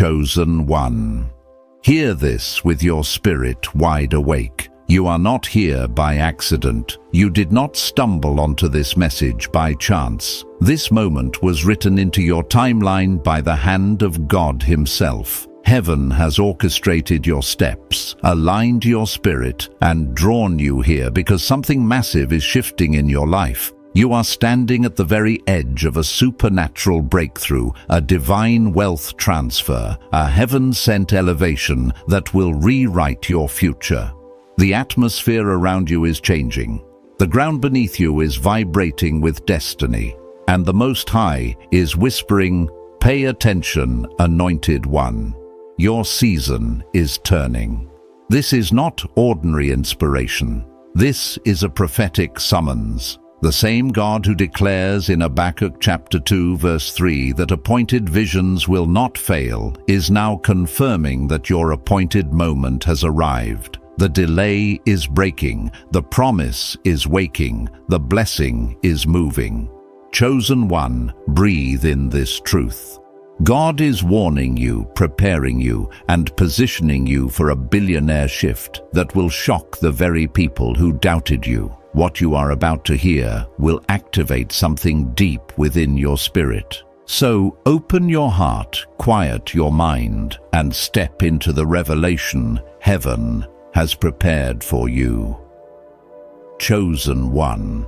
Chosen one. Hear this with your spirit wide awake. You are not here by accident. You did not stumble onto this message by chance. This moment was written into your timeline by the hand of God Himself. Heaven has orchestrated your steps, aligned your spirit, and drawn you here because something massive is shifting in your life. You are standing at the very edge of a supernatural breakthrough, a divine wealth transfer, a heaven-sent elevation that will rewrite your future. The atmosphere around you is changing. The ground beneath you is vibrating with destiny, and the Most High is whispering, "Pay attention, anointed one. Your season is turning." This is not ordinary inspiration. This is a prophetic summons. The same God who declares in Habakkuk chapter 2 verse 3 that appointed visions will not fail is now confirming that your appointed moment has arrived. The delay is breaking, the promise is waking, the blessing is moving. Chosen one, breathe in this truth. God is warning you, preparing you, and positioning you for a billionaire shift that will shock the very people who doubted you. What you are about to hear will activate something deep within your spirit. So open your heart, quiet your mind, and step into the revelation heaven has prepared for you. Chosen one.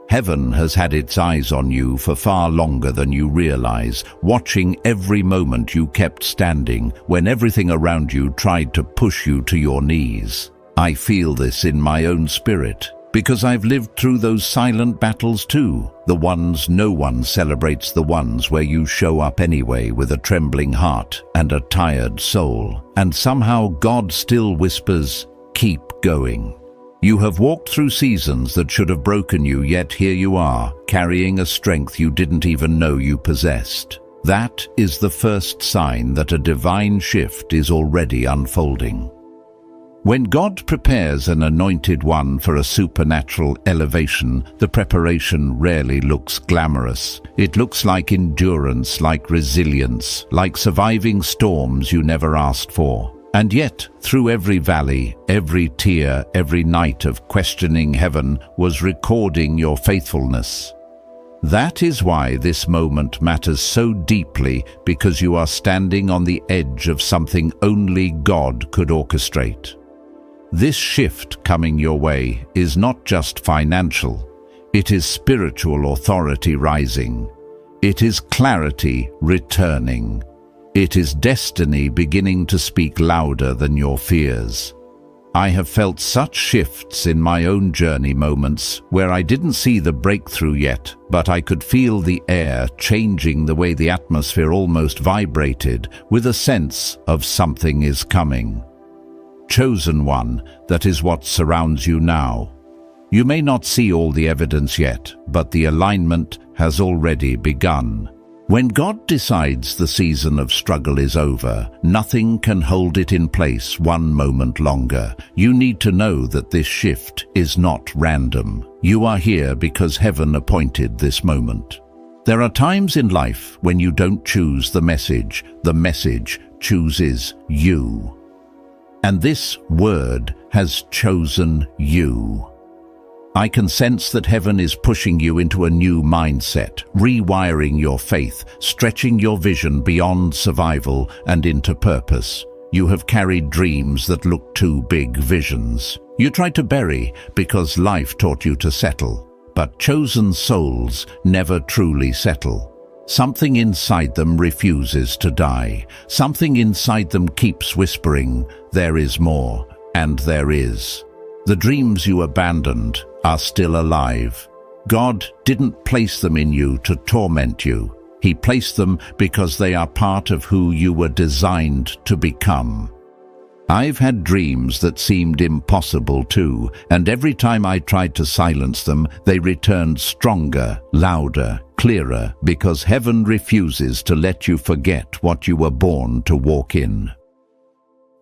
Heaven has had its eyes on you for far longer than you realize, watching every moment you kept standing when everything around you tried to push you to your knees. I feel this in my own spirit, because I've lived through those silent battles too, the ones no one celebrates, the ones where you show up anyway with a trembling heart and a tired soul, and somehow God still whispers, "Keep going." You have walked through seasons that should have broken you, yet here you are, carrying a strength you didn't even know you possessed. That is the first sign that a divine shift is already unfolding. When God prepares an anointed one for a supernatural elevation, the preparation rarely looks glamorous. It looks like endurance, like resilience, like surviving storms you never asked for. And yet, through every valley, every tear, every night of questioning heaven was recording your faithfulness. That is why this moment matters so deeply, because you are standing on the edge of something only God could orchestrate. This shift coming your way is not just financial. It is spiritual authority rising. It is clarity returning. It is destiny beginning to speak louder than your fears. I have felt such shifts in my own journey, moments where I didn't see the breakthrough yet, but I could feel the air changing, the way the atmosphere almost vibrated with a sense of something is coming. Chosen one, that is what surrounds you now. You may not see all the evidence yet, but the alignment has already begun. When God decides the season of struggle is over, nothing can hold it in place one moment longer. You need to know that this shift is not random. You are here because heaven appointed this moment. There are times in life when you don't choose the message chooses you. And this word has chosen you. I can sense that heaven is pushing you into a new mindset, rewiring your faith, stretching your vision beyond survival and into purpose. You have carried dreams that look too big, visions you tried to bury because life taught you to settle. But chosen souls never truly settle. Something inside them refuses to die. Something inside them keeps whispering, there is more, and there is. The dreams you abandoned are still alive. God didn't place them in you to torment you. He placed them because they are part of who you were designed to become. I've had dreams that seemed impossible too, and every time I tried to silence them, they returned stronger, louder, clearer, because heaven refuses to let you forget what you were born to walk in.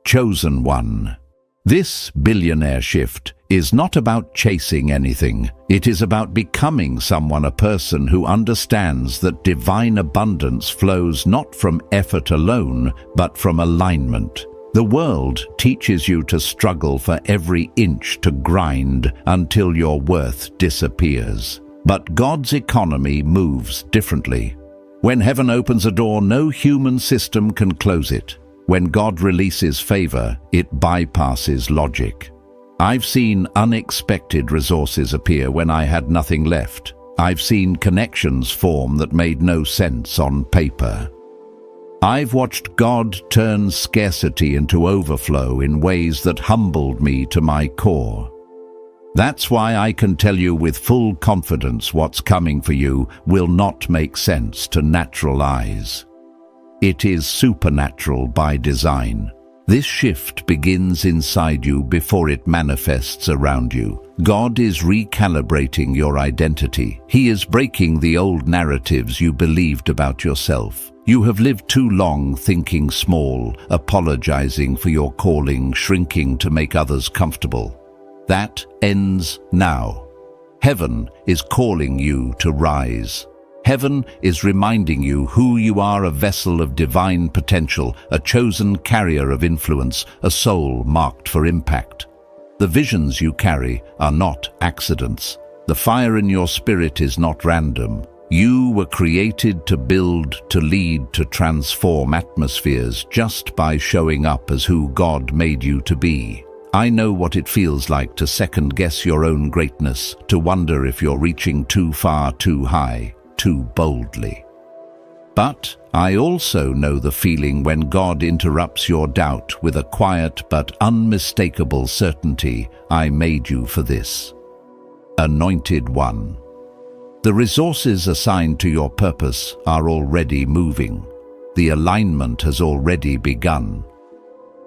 Chosen one. This billionaire shift is not about chasing anything. It is about becoming someone, a person who understands that divine abundance flows not from effort alone, but from alignment. The world teaches you to struggle for every inch, to grind until your worth disappears. But God's economy moves differently. When heaven opens a door, no human system can close it. When God releases favor, it bypasses logic. I've seen unexpected resources appear when I had nothing left. I've seen connections form that made no sense on paper. I've watched God turn scarcity into overflow in ways that humbled me to my core. That's why I can tell you with full confidence what's coming for you will not make sense to natural eyes. It is supernatural by design. This shift begins inside you before it manifests around you. God is recalibrating your identity. He is breaking the old narratives you believed about yourself. You have lived too long thinking small, apologizing for your calling, shrinking to make others comfortable. That ends now. Heaven is calling you to rise. Heaven is reminding you who you are, a vessel of divine potential, a chosen carrier of influence, a soul marked for impact. The visions you carry are not accidents. The fire in your spirit is not random. You were created to build, to lead, to transform atmospheres just by showing up as who God made you to be. I know what it feels like to second-guess your own greatness, to wonder if you're reaching too far, too high, too boldly. But I also know the feeling when God interrupts your doubt with a quiet but unmistakable certainty. I made you for this. Anointed one. The resources assigned to your purpose are already moving. The alignment has already begun.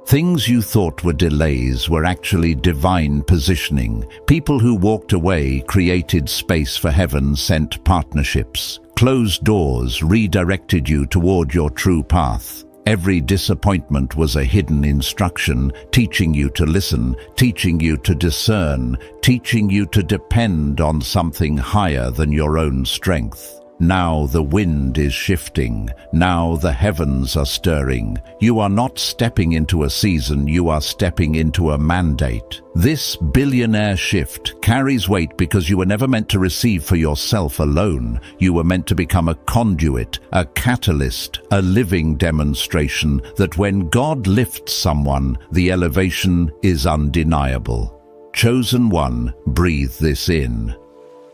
Things you thought were delays were actually divine positioning. People who walked away created space for heaven, sent partnerships. Closed doors redirected you toward your true path. Every disappointment was a hidden instruction, teaching you to listen, teaching you to discern, teaching you to depend on something higher than your own strength. Now the wind is shifting. Now the heavens are stirring. You are not stepping into a season, you are stepping into a mandate. This billionaire shift carries weight because you were never meant to receive for yourself alone. You were meant to become a conduit, a catalyst, a living demonstration that when God lifts someone, the elevation is undeniable. Chosen one, breathe this in.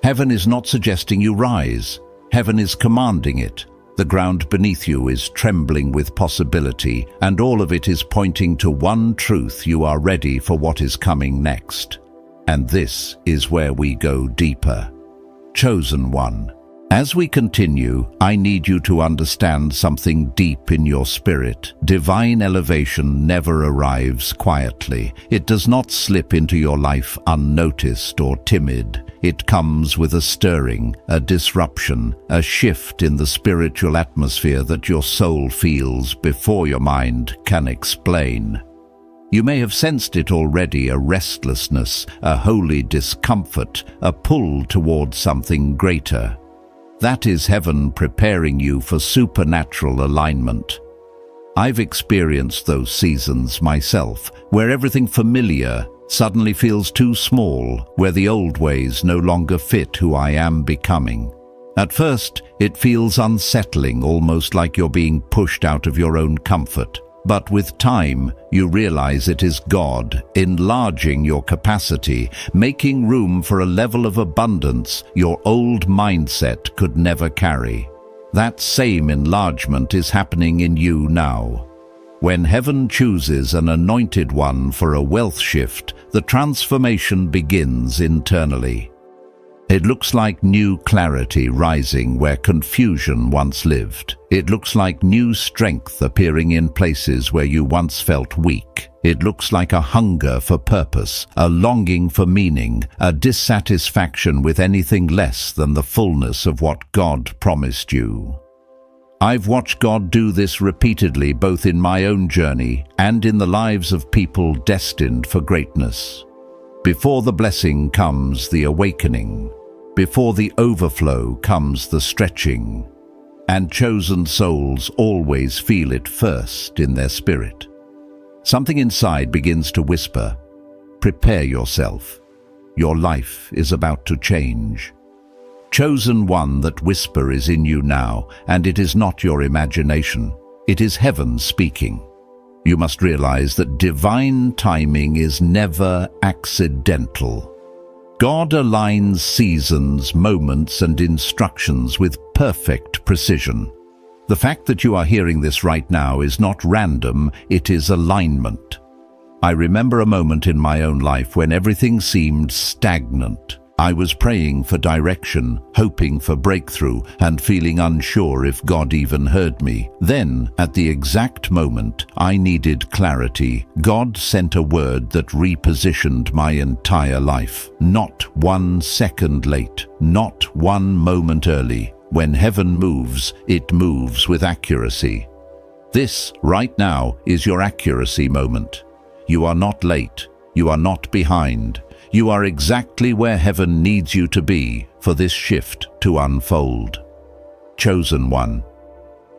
Heaven is not suggesting you rise. Heaven is commanding it. The ground beneath you is trembling with possibility, and all of it is pointing to one truth: you are ready for what is coming next. And this is where we go deeper. Chosen one. As we continue, I need you to understand something deep in your spirit. Divine elevation never arrives quietly. It does not slip into your life unnoticed or timid. It comes with a stirring, a disruption, a shift in the spiritual atmosphere that your soul feels before your mind can explain. You may have sensed it already, a restlessness, a holy discomfort, a pull towards something greater. That is heaven preparing you for supernatural alignment. I've experienced those seasons myself, where everything familiar suddenly feels too small, where the old ways no longer fit who I am becoming. At first, it feels unsettling, almost like you're being pushed out of your own comfort. But with time, you realize it is God enlarging your capacity, making room for a level of abundance your old mindset could never carry. That same enlargement is happening in you now. When heaven chooses an anointed one for a wealth shift, the transformation begins internally. It looks like new clarity rising where confusion once lived. It looks like new strength appearing in places where you once felt weak. It looks like a hunger for purpose, a longing for meaning, a dissatisfaction with anything less than the fullness of what God promised you. I've watched God do this repeatedly, both in my own journey and in the lives of people destined for greatness. Before the blessing comes the awakening. Before the overflow comes the stretching. And chosen souls always feel it first in their spirit. Something inside begins to whisper, "Prepare yourself. Your life is about to change." Chosen one, that whisper is in you now, and it is not your imagination. It is heaven speaking. You must realize that divine timing is never accidental. God aligns seasons, moments, and instructions with perfect precision. The fact that you are hearing this right now is not random, it is alignment. I remember a moment in my own life when everything seemed stagnant. I was praying for direction, hoping for breakthrough, and feeling unsure if God even heard me. Then, at the exact moment I needed clarity, God sent a word that repositioned my entire life. Not 1 second late, not 1 moment early. When heaven moves, it moves with accuracy. This, right now, is your accuracy moment. You are not late. You are not behind. You are exactly where heaven needs you to be for this shift to unfold. Chosen one.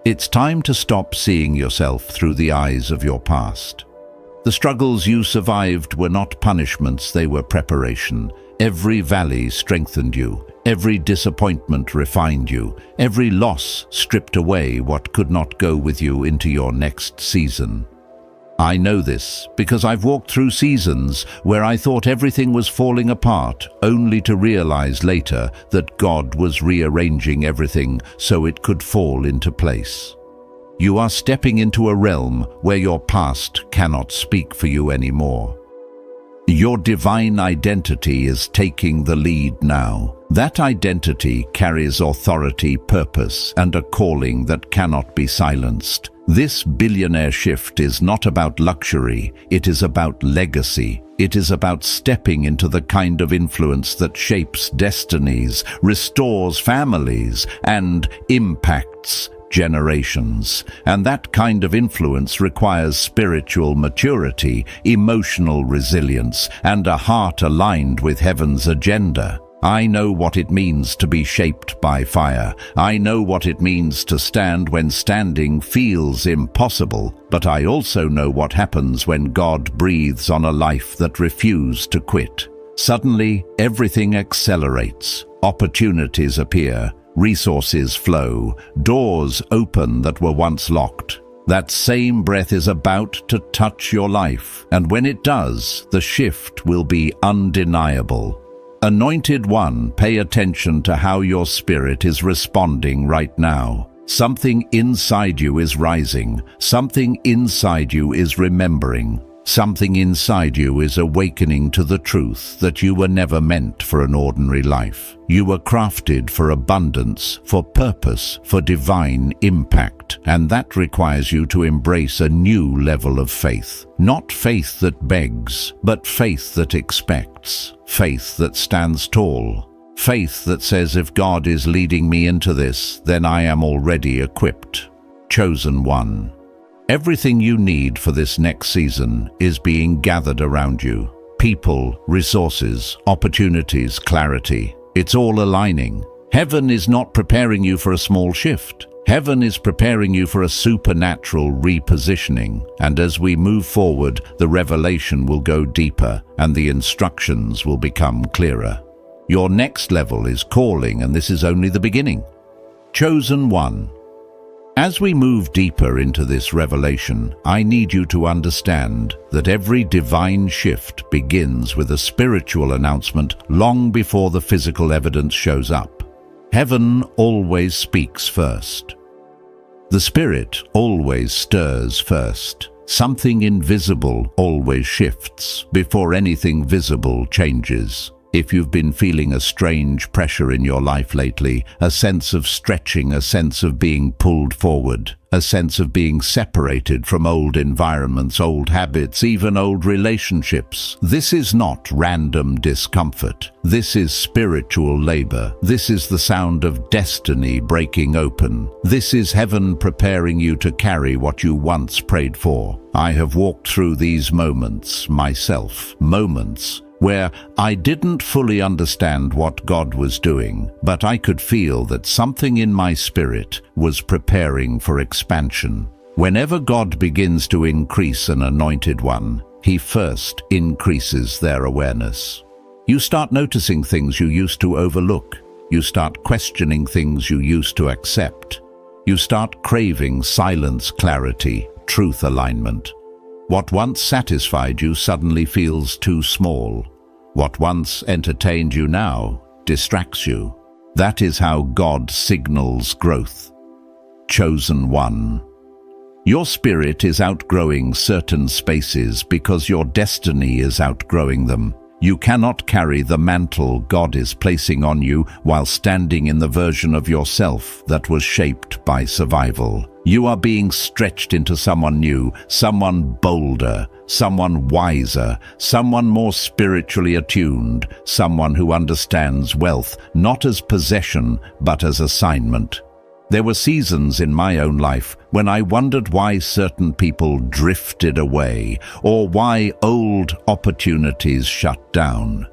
It's time to stop seeing yourself through the eyes of your past. The struggles you survived were not punishments, they were preparation. Every valley strengthened you. Every disappointment refined you. Every loss stripped away what could not go with you into your next season. I know this because I've walked through seasons where I thought everything was falling apart, only to realize later that God was rearranging everything so it could fall into place. You are stepping into a realm where your past cannot speak for you anymore. Your divine identity is taking the lead now. That identity carries authority, purpose, and a calling that cannot be silenced. This billionaire shift is not about luxury, it is about legacy. It is about stepping into the kind of influence that shapes destinies, restores families, and impacts generations. And that kind of influence requires spiritual maturity, emotional resilience, and a heart aligned with heaven's agenda. I know what it means to be shaped by fire. I know what it means to stand when standing feels impossible. But I also know what happens when God breathes on a life that refused to quit. Suddenly, everything accelerates. Opportunities appear. Resources flow, doors open that were once locked. That same breath is about to touch your life, and when it does, the shift will be undeniable. Anointed one, pay attention to how your spirit is responding right now. Something inside you is rising. Something inside you is remembering. Something inside you is awakening to the truth that you were never meant for an ordinary life. You were crafted for abundance, for purpose, for divine impact, and that requires you to embrace a new level of faith. Not faith that begs, but faith that expects. Faith that stands tall. Faith that says, if God is leading me into this, then I am already equipped. Chosen one. Everything you need for this next season is being gathered around you. People, resources, opportunities, clarity. It's all aligning. Heaven is not preparing you for a small shift. Heaven is preparing you for a supernatural repositioning. And as we move forward, the revelation will go deeper and the instructions will become clearer. Your next level is calling, and this is only the beginning. Chosen one. As we move deeper into this revelation, I need you to understand that every divine shift begins with a spiritual announcement long before the physical evidence shows up. Heaven always speaks first. The Spirit always stirs first. Something invisible always shifts before anything visible changes. If you've been feeling a strange pressure in your life lately, a sense of stretching, a sense of being pulled forward, a sense of being separated from old environments, old habits, even old relationships, this is not random discomfort. This is spiritual labor. This is the sound of destiny breaking open. This is heaven preparing you to carry what you once prayed for. I have walked through these moments myself, moments where I didn't fully understand what God was doing, but I could feel that something in my spirit was preparing for expansion. Whenever God begins to increase an anointed one, He first increases their awareness. You start noticing things you used to overlook. You start questioning things you used to accept. You start craving silence, clarity, truth alignment. What once satisfied you suddenly feels too small. What once entertained you now distracts you. That is how God signals growth. Chosen one. Your spirit is outgrowing certain spaces because your destiny is outgrowing them. You cannot carry the mantle God is placing on you while standing in the version of yourself that was shaped by survival. You are being stretched into someone new, someone bolder, someone wiser, someone more spiritually attuned, someone who understands wealth not as possession but as assignment. There were seasons in my own life when I wondered why certain people drifted away or why old opportunities shut down.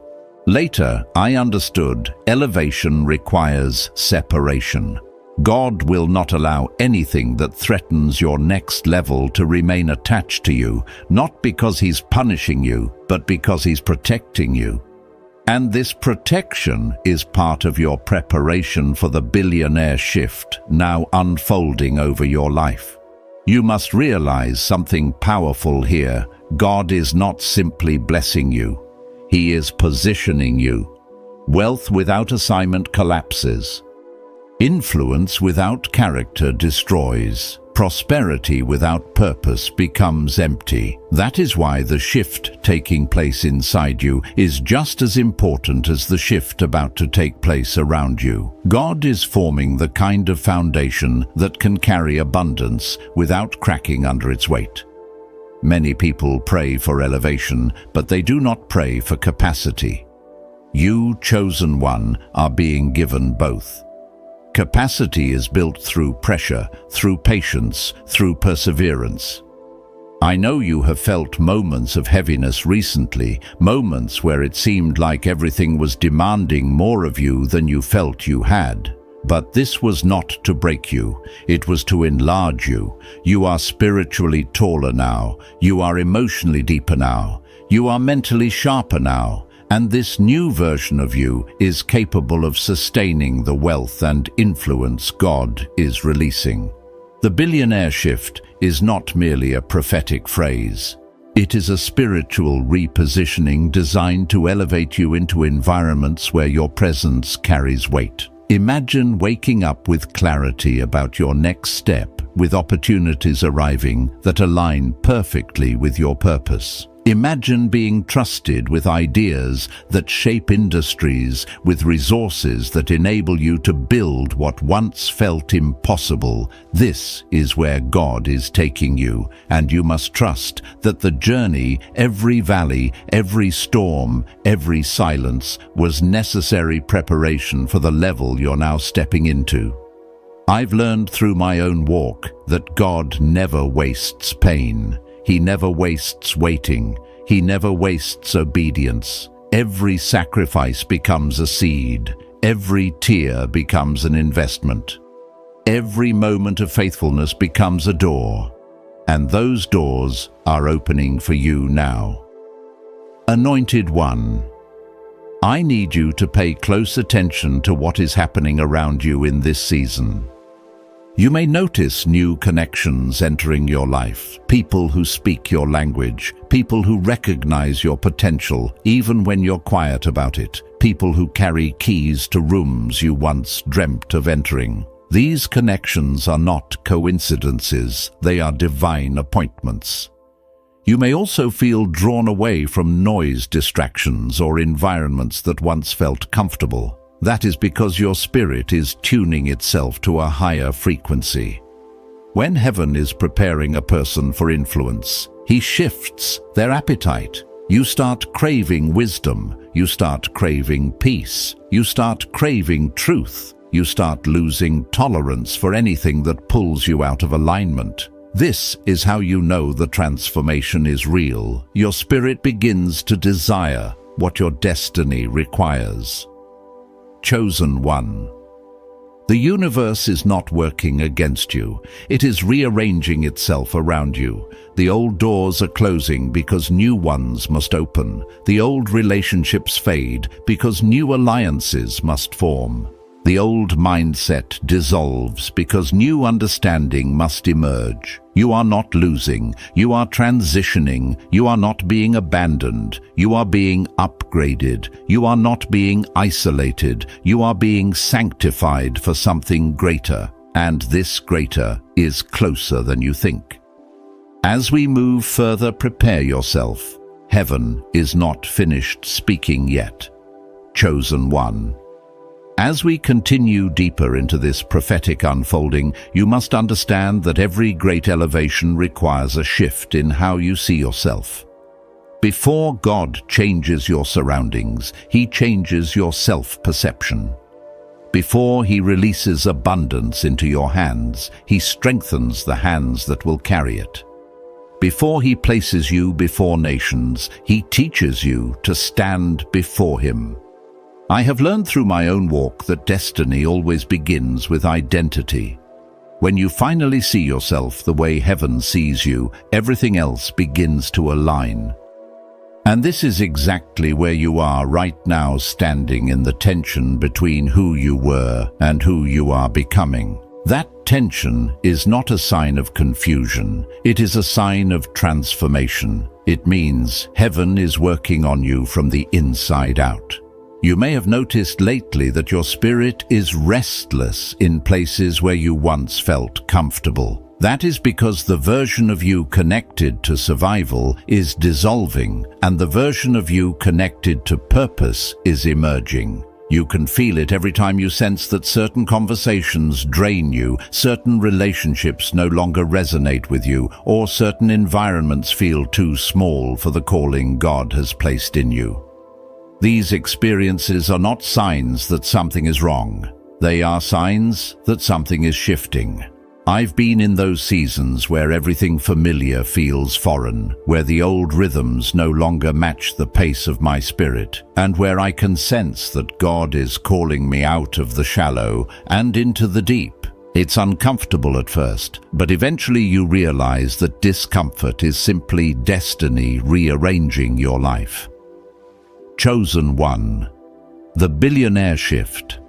Later, I understood elevation requires separation. God will not allow anything that threatens your next level to remain attached to you, not because He's punishing you, but because He's protecting you. And this protection is part of your preparation for the billionaire shift now unfolding over your life. You must realize something powerful here. God is not simply blessing you. He is positioning you. Wealth without assignment collapses. Influence without character destroys. Prosperity without purpose becomes empty. That is why the shift taking place inside you is just as important as the shift about to take place around you. God is forming the kind of foundation that can carry abundance without cracking under its weight. Many people pray for elevation, but they do not pray for capacity. You, chosen one, are being given both. Capacity is built through pressure, through patience, through perseverance. I know you have felt moments of heaviness recently, moments where it seemed like everything was demanding more of you than you felt you had. But this was not to break you, it was to enlarge you. You are spiritually taller now, you are emotionally deeper now, you are mentally sharper now. And this new version of you is capable of sustaining the wealth and influence God is releasing. The billionaire shift is not merely a prophetic phrase. It is a spiritual repositioning designed to elevate you into environments where your presence carries weight. Imagine waking up with clarity about your next step, with opportunities arriving that align perfectly with your purpose. Imagine being trusted with ideas that shape industries, with resources that enable you to build what once felt impossible. This is where God is taking you, and you must trust that the journey, every valley, every storm, every silence, was necessary preparation for the level you're now stepping into. I've learned through my own walk that God never wastes pain. He never wastes waiting. He never wastes obedience. Every sacrifice becomes a seed. Every tear becomes an investment. Every moment of faithfulness becomes a door. And those doors are opening for you now. Anointed One, I need you to pay close attention to what is happening around you in this season. You may notice new connections entering your life, people who speak your language, people who recognize your potential even when you're quiet about it, people who carry keys to rooms you once dreamt of entering. These connections are not coincidences, they are divine appointments. You may also feel drawn away from noise distractions or environments that once felt comfortable. That is because your spirit is tuning itself to a higher frequency. When heaven is preparing a person for influence, He shifts their appetite. You start craving wisdom, you start craving peace, you start craving truth, you start losing tolerance for anything that pulls you out of alignment. This is how you know the transformation is real. Your spirit begins to desire what your destiny requires. Chosen one. The universe is not working against you. It is rearranging itself around you. The old doors are closing because new ones must open. The old relationships fade because new alliances must form. The old mindset dissolves because new understanding must emerge. You are not losing. You are transitioning. You are not being abandoned. You are being upgraded. You are not being isolated. You are being sanctified for something greater. And this greater is closer than you think. As we move further, prepare yourself. Heaven is not finished speaking yet. Chosen one. As we continue deeper into this prophetic unfolding, you must understand that every great elevation requires a shift in how you see yourself. Before God changes your surroundings, He changes your self-perception. Before He releases abundance into your hands, He strengthens the hands that will carry it. Before He places you before nations, He teaches you to stand before Him. I have learned through my own walk that destiny always begins with identity. When you finally see yourself the way heaven sees you, everything else begins to align. And this is exactly where you are right now, standing in the tension between who you were and who you are becoming. That tension is not a sign of confusion. It is a sign of transformation. It means heaven is working on you from the inside out. You may have noticed lately that your spirit is restless in places where you once felt comfortable. That is because the version of you connected to survival is dissolving, and the version of you connected to purpose is emerging. You can feel it every time you sense that certain conversations drain you, certain relationships no longer resonate with you, or certain environments feel too small for the calling God has placed in you. These experiences are not signs that something is wrong. They are signs that something is shifting. I've been in those seasons where everything familiar feels foreign, where the old rhythms no longer match the pace of my spirit, and where I can sense that God is calling me out of the shallow and into the deep. It's uncomfortable at first, but eventually you realize that discomfort is simply destiny rearranging your life. Chosen one. The billionaire shift.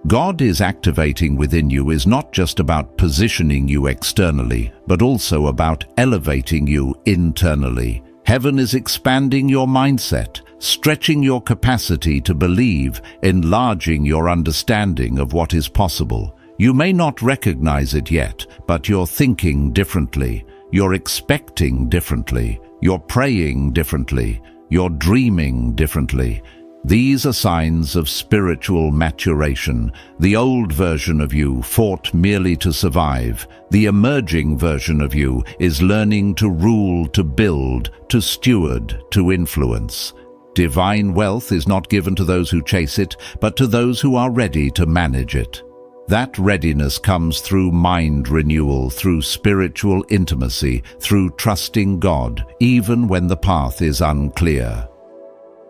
God is activating within you is not just about positioning you externally, but also about elevating you internally. Heaven is expanding your mindset, stretching your capacity to believe, enlarging your understanding of what is possible. You may not recognize it yet, but you're thinking differently, you're expecting differently, you're praying differently, you're dreaming differently. These are signs of spiritual maturation. The old version of you fought merely to survive. The emerging version of you is learning to rule, to build, to steward, to influence. Divine wealth is not given to those who chase it, but to those who are ready to manage it. That readiness comes through mind renewal, through spiritual intimacy, through trusting God, even when the path is unclear.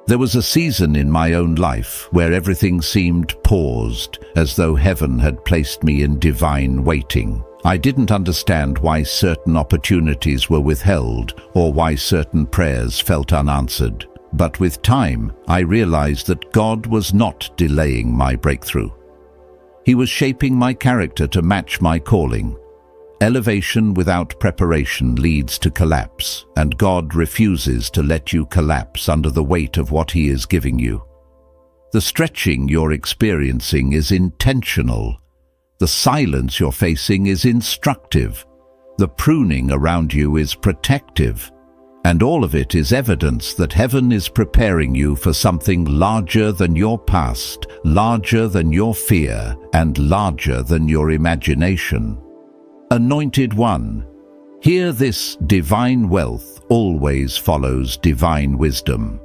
There was a season in my own life where everything seemed paused, as though heaven had placed me in divine waiting. I didn't understand why certain opportunities were withheld or why certain prayers felt unanswered. But with time, I realized that God was not delaying my breakthrough. He was shaping my character to match my calling. Elevation without preparation leads to collapse, and God refuses to let you collapse under the weight of what He is giving you. The stretching you're experiencing is intentional. The silence you're facing is instructive. The pruning around you is protective. And all of it is evidence that heaven is preparing you for something larger than your past, larger than your fear, and larger than your imagination. Anointed one, hear this: divine wealth always follows divine wisdom.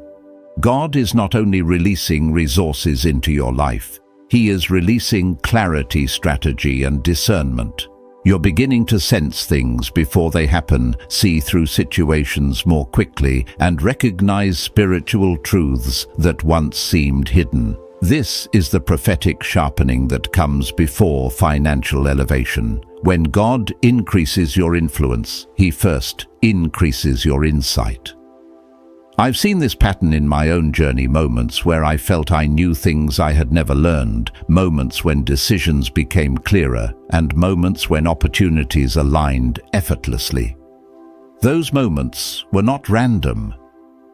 God is not only releasing resources into your life, He is releasing clarity, strategy, and discernment. You're beginning to sense things before they happen, see through situations more quickly, and recognize spiritual truths that once seemed hidden. This is the prophetic sharpening that comes before financial elevation. When God increases your influence, He first increases your insight. I've seen this pattern in my own journey, moments where I felt I knew things I had never learned, moments when decisions became clearer, and moments when opportunities aligned effortlessly. Those moments were not random.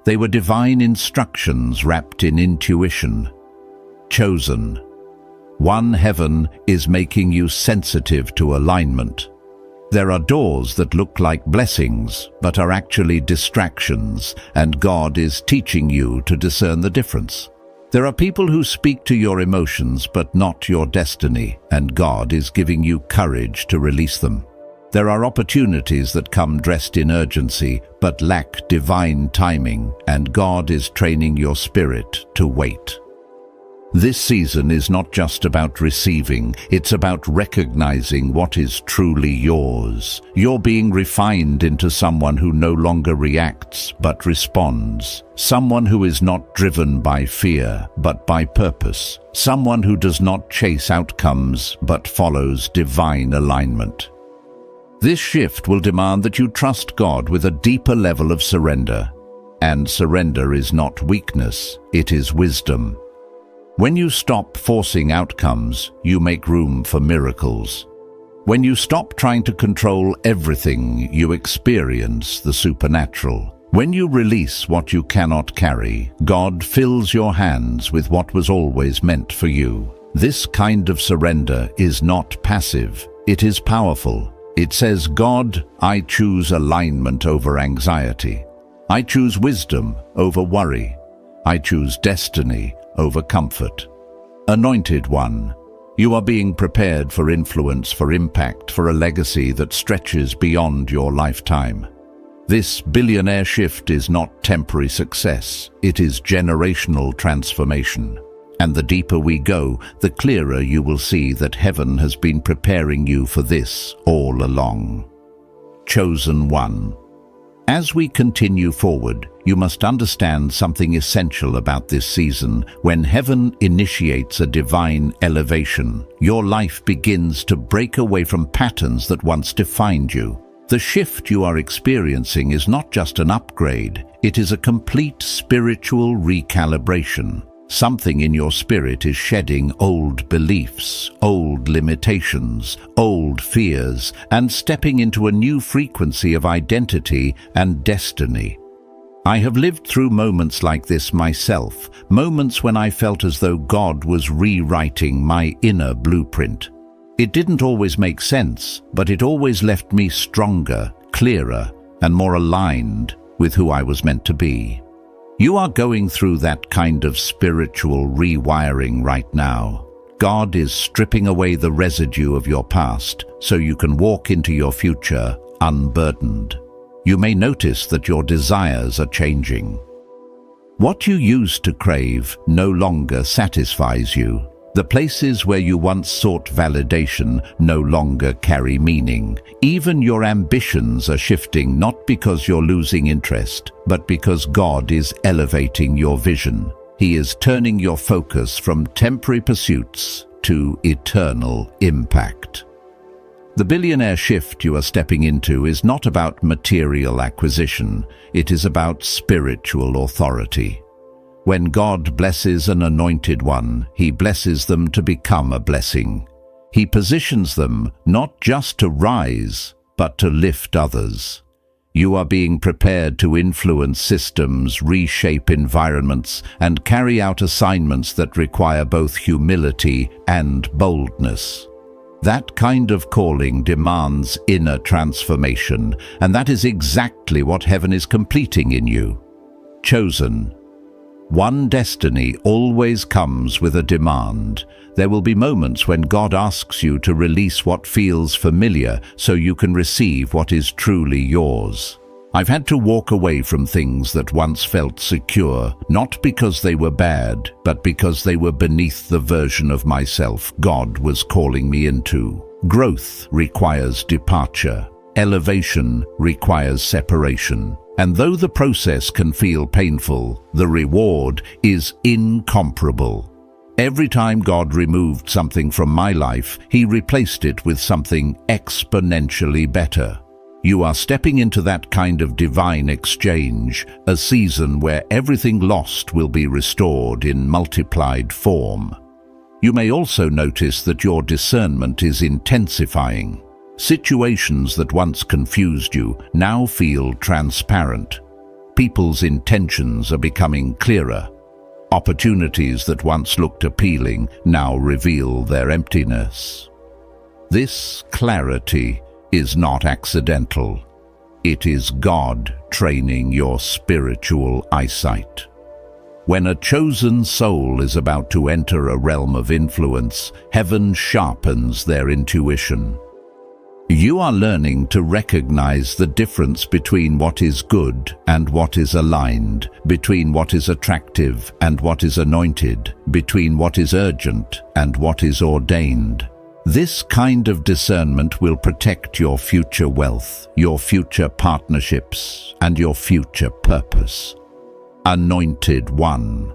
They were divine instructions wrapped in intuition. Chosen. One, heaven is making you sensitive to alignment. There are doors that look like blessings, but are actually distractions, and God is teaching you to discern the difference. There are people who speak to your emotions, but not your destiny, and God is giving you courage to release them. There are opportunities that come dressed in urgency, but lack divine timing, and God is training your spirit to wait. This season is not just about receiving, it's about recognizing what is truly yours. You're being refined into someone who no longer reacts but responds. Someone who is not driven by fear but by purpose. Someone who does not chase outcomes but follows divine alignment. This shift will demand that you trust God with a deeper level of surrender. And surrender is not weakness, it is wisdom. When you stop forcing outcomes, you make room for miracles. When you stop trying to control everything, you experience the supernatural. When you release what you cannot carry, God fills your hands with what was always meant for you. This kind of surrender is not passive, it is powerful. It says, God, I choose alignment over anxiety. I choose wisdom over worry. I choose destiny over comfort. Anointed one, you are being prepared for influence, for impact, for a legacy that stretches beyond your lifetime. This billionaire shift is not temporary success, it is generational transformation. And the deeper we go, the clearer you will see that heaven has been preparing you for this all along. Chosen one. As we continue forward, you must understand something essential about this season. When heaven initiates a divine elevation, your life begins to break away from patterns that once defined you. The shift you are experiencing is not just an upgrade, it is a complete spiritual recalibration. Something in your spirit is shedding old beliefs, old limitations, old fears, and stepping into a new frequency of identity and destiny. I have lived through moments like this myself, moments when I felt as though God was rewriting my inner blueprint. It didn't always make sense, but it always left me stronger, clearer, and more aligned with who I was meant to be. You are going through that kind of spiritual rewiring right now. God is stripping away the residue of your past so you can walk into your future unburdened. You may notice that your desires are changing. What you used to crave no longer satisfies you. The places where you once sought validation no longer carry meaning. Even your ambitions are shifting, not because you're losing interest, but because God is elevating your vision. He is turning your focus from temporary pursuits to eternal impact. The billionaire shift you are stepping into is not about material acquisition, it is about spiritual authority. When God blesses an anointed one, He blesses them to become a blessing. He positions them not just to rise, but to lift others. You are being prepared to influence systems, reshape environments, and carry out assignments that require both humility and boldness. That kind of calling demands inner transformation, and that is exactly what heaven is completing in you. Chosen. One destiny always comes with a demand. There will be moments when God asks you to release what feels familiar so you can receive what is truly yours. I've had to walk away from things that once felt secure, not because they were bad, but because they were beneath the version of myself God was calling me into. Growth requires departure. Elevation requires separation. And though the process can feel painful, the reward is incomparable. Every time God removed something from my life, He replaced it with something exponentially better. You are stepping into that kind of divine exchange, a season where everything lost will be restored in multiplied form. You may also notice that your discernment is intensifying. Situations that once confused you now feel transparent. People's intentions are becoming clearer. Opportunities that once looked appealing now reveal their emptiness. This clarity is not accidental. It is God training your spiritual eyesight. When a chosen soul is about to enter a realm of influence, heaven sharpens their intuition. You are learning to recognize the difference between what is good and what is aligned, between what is attractive and what is anointed, between what is urgent and what is ordained. This kind of discernment will protect your future wealth, your future partnerships, and your future purpose. Anointed One.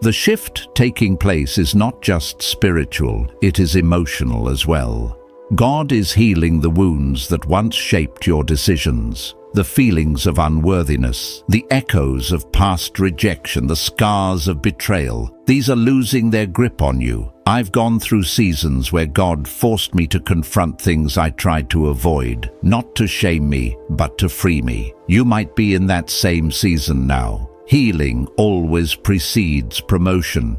The shift taking place is not just spiritual, it is emotional as well. God is healing the wounds that once shaped your decisions, the feelings of unworthiness, the echoes of past rejection, the scars of betrayal. These are losing their grip on you. I've gone through seasons where God forced me to confront things I tried to avoid, not to shame me, but to free me. You might be in that same season now. Healing always precedes promotion.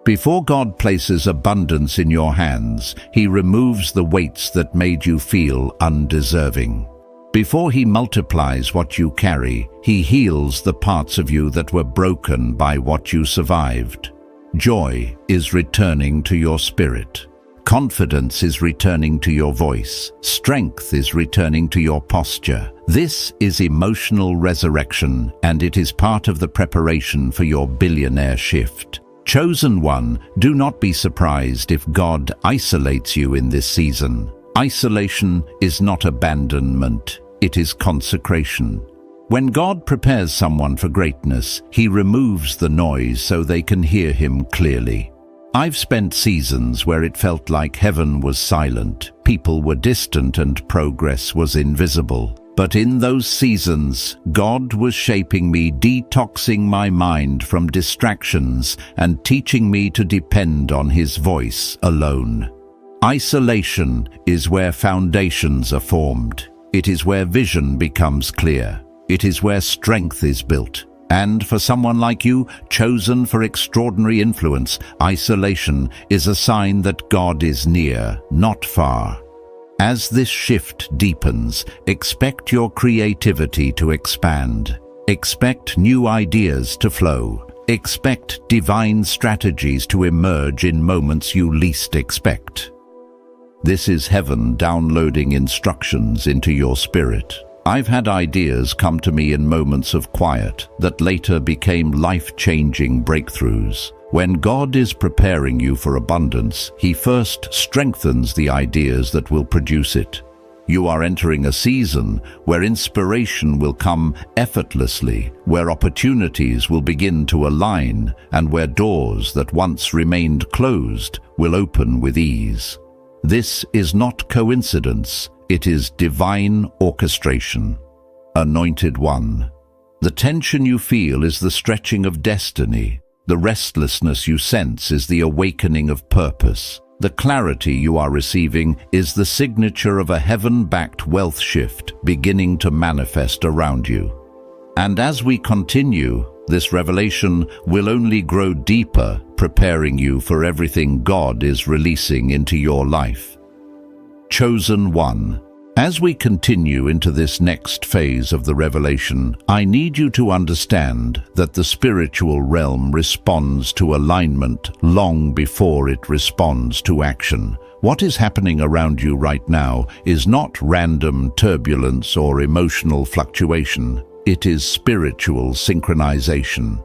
Before God places abundance in your hands, He removes the weights that made you feel undeserving. Before He multiplies what you carry, He heals the parts of you that were broken by what you survived. Joy is returning to your spirit. Confidence is returning to your voice. Strength is returning to your posture. This is emotional resurrection, and it is part of the preparation for your billionaire shift. Chosen One, do not be surprised if God isolates you in this season. Isolation is not abandonment, it is consecration. When God prepares someone for greatness, He removes the noise so they can hear Him clearly. I've spent seasons where it felt like heaven was silent, people were distant, and progress was invisible. But in those seasons, God was shaping me, detoxing my mind from distractions and teaching me to depend on His voice alone. Isolation is where foundations are formed. It is where vision becomes clear. It is where strength is built. And for someone like you, chosen for extraordinary influence, isolation is a sign that God is near, not far. As this shift deepens, expect your creativity to expand. Expect new ideas to flow. Expect divine strategies to emerge in moments you least expect. This is heaven downloading instructions into your spirit. I've had ideas come to me in moments of quiet that later became life-changing breakthroughs. When God is preparing you for abundance, He first strengthens the ideas that will produce it. You are entering a season where inspiration will come effortlessly, where opportunities will begin to align, and where doors that once remained closed will open with ease. This is not coincidence, it is divine orchestration. Anointed One. The tension you feel is the stretching of destiny. The restlessness you sense is the awakening of purpose. The clarity you are receiving is the signature of a heaven-backed wealth shift beginning to manifest around you. And as we continue, this revelation will only grow deeper, preparing you for everything God is releasing into your life. Chosen One. As we continue into this next phase of the revelation, I need you to understand that the spiritual realm responds to alignment long before it responds to action. What is happening around you right now is not random turbulence or emotional fluctuation. It is spiritual synchronization.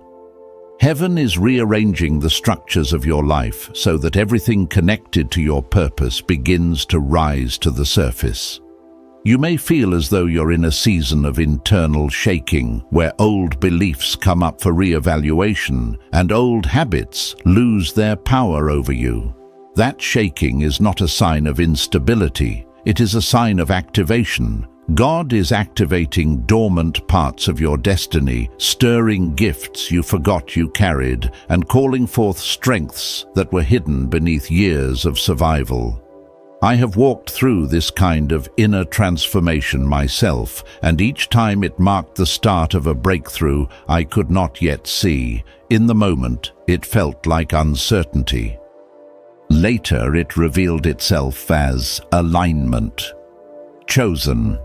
Heaven is rearranging the structures of your life so that everything connected to your purpose begins to rise to the surface. You may feel as though you're in a season of internal shaking, where old beliefs come up for re-evaluation and old habits lose their power over you. That shaking is not a sign of instability, it is a sign of activation. God is activating dormant parts of your destiny, stirring gifts you forgot you carried, and calling forth strengths that were hidden beneath years of survival. I have walked through this kind of inner transformation myself, and each time it marked the start of a breakthrough I could not yet see. In the moment, it felt like uncertainty. Later, it revealed itself as alignment. Chosen.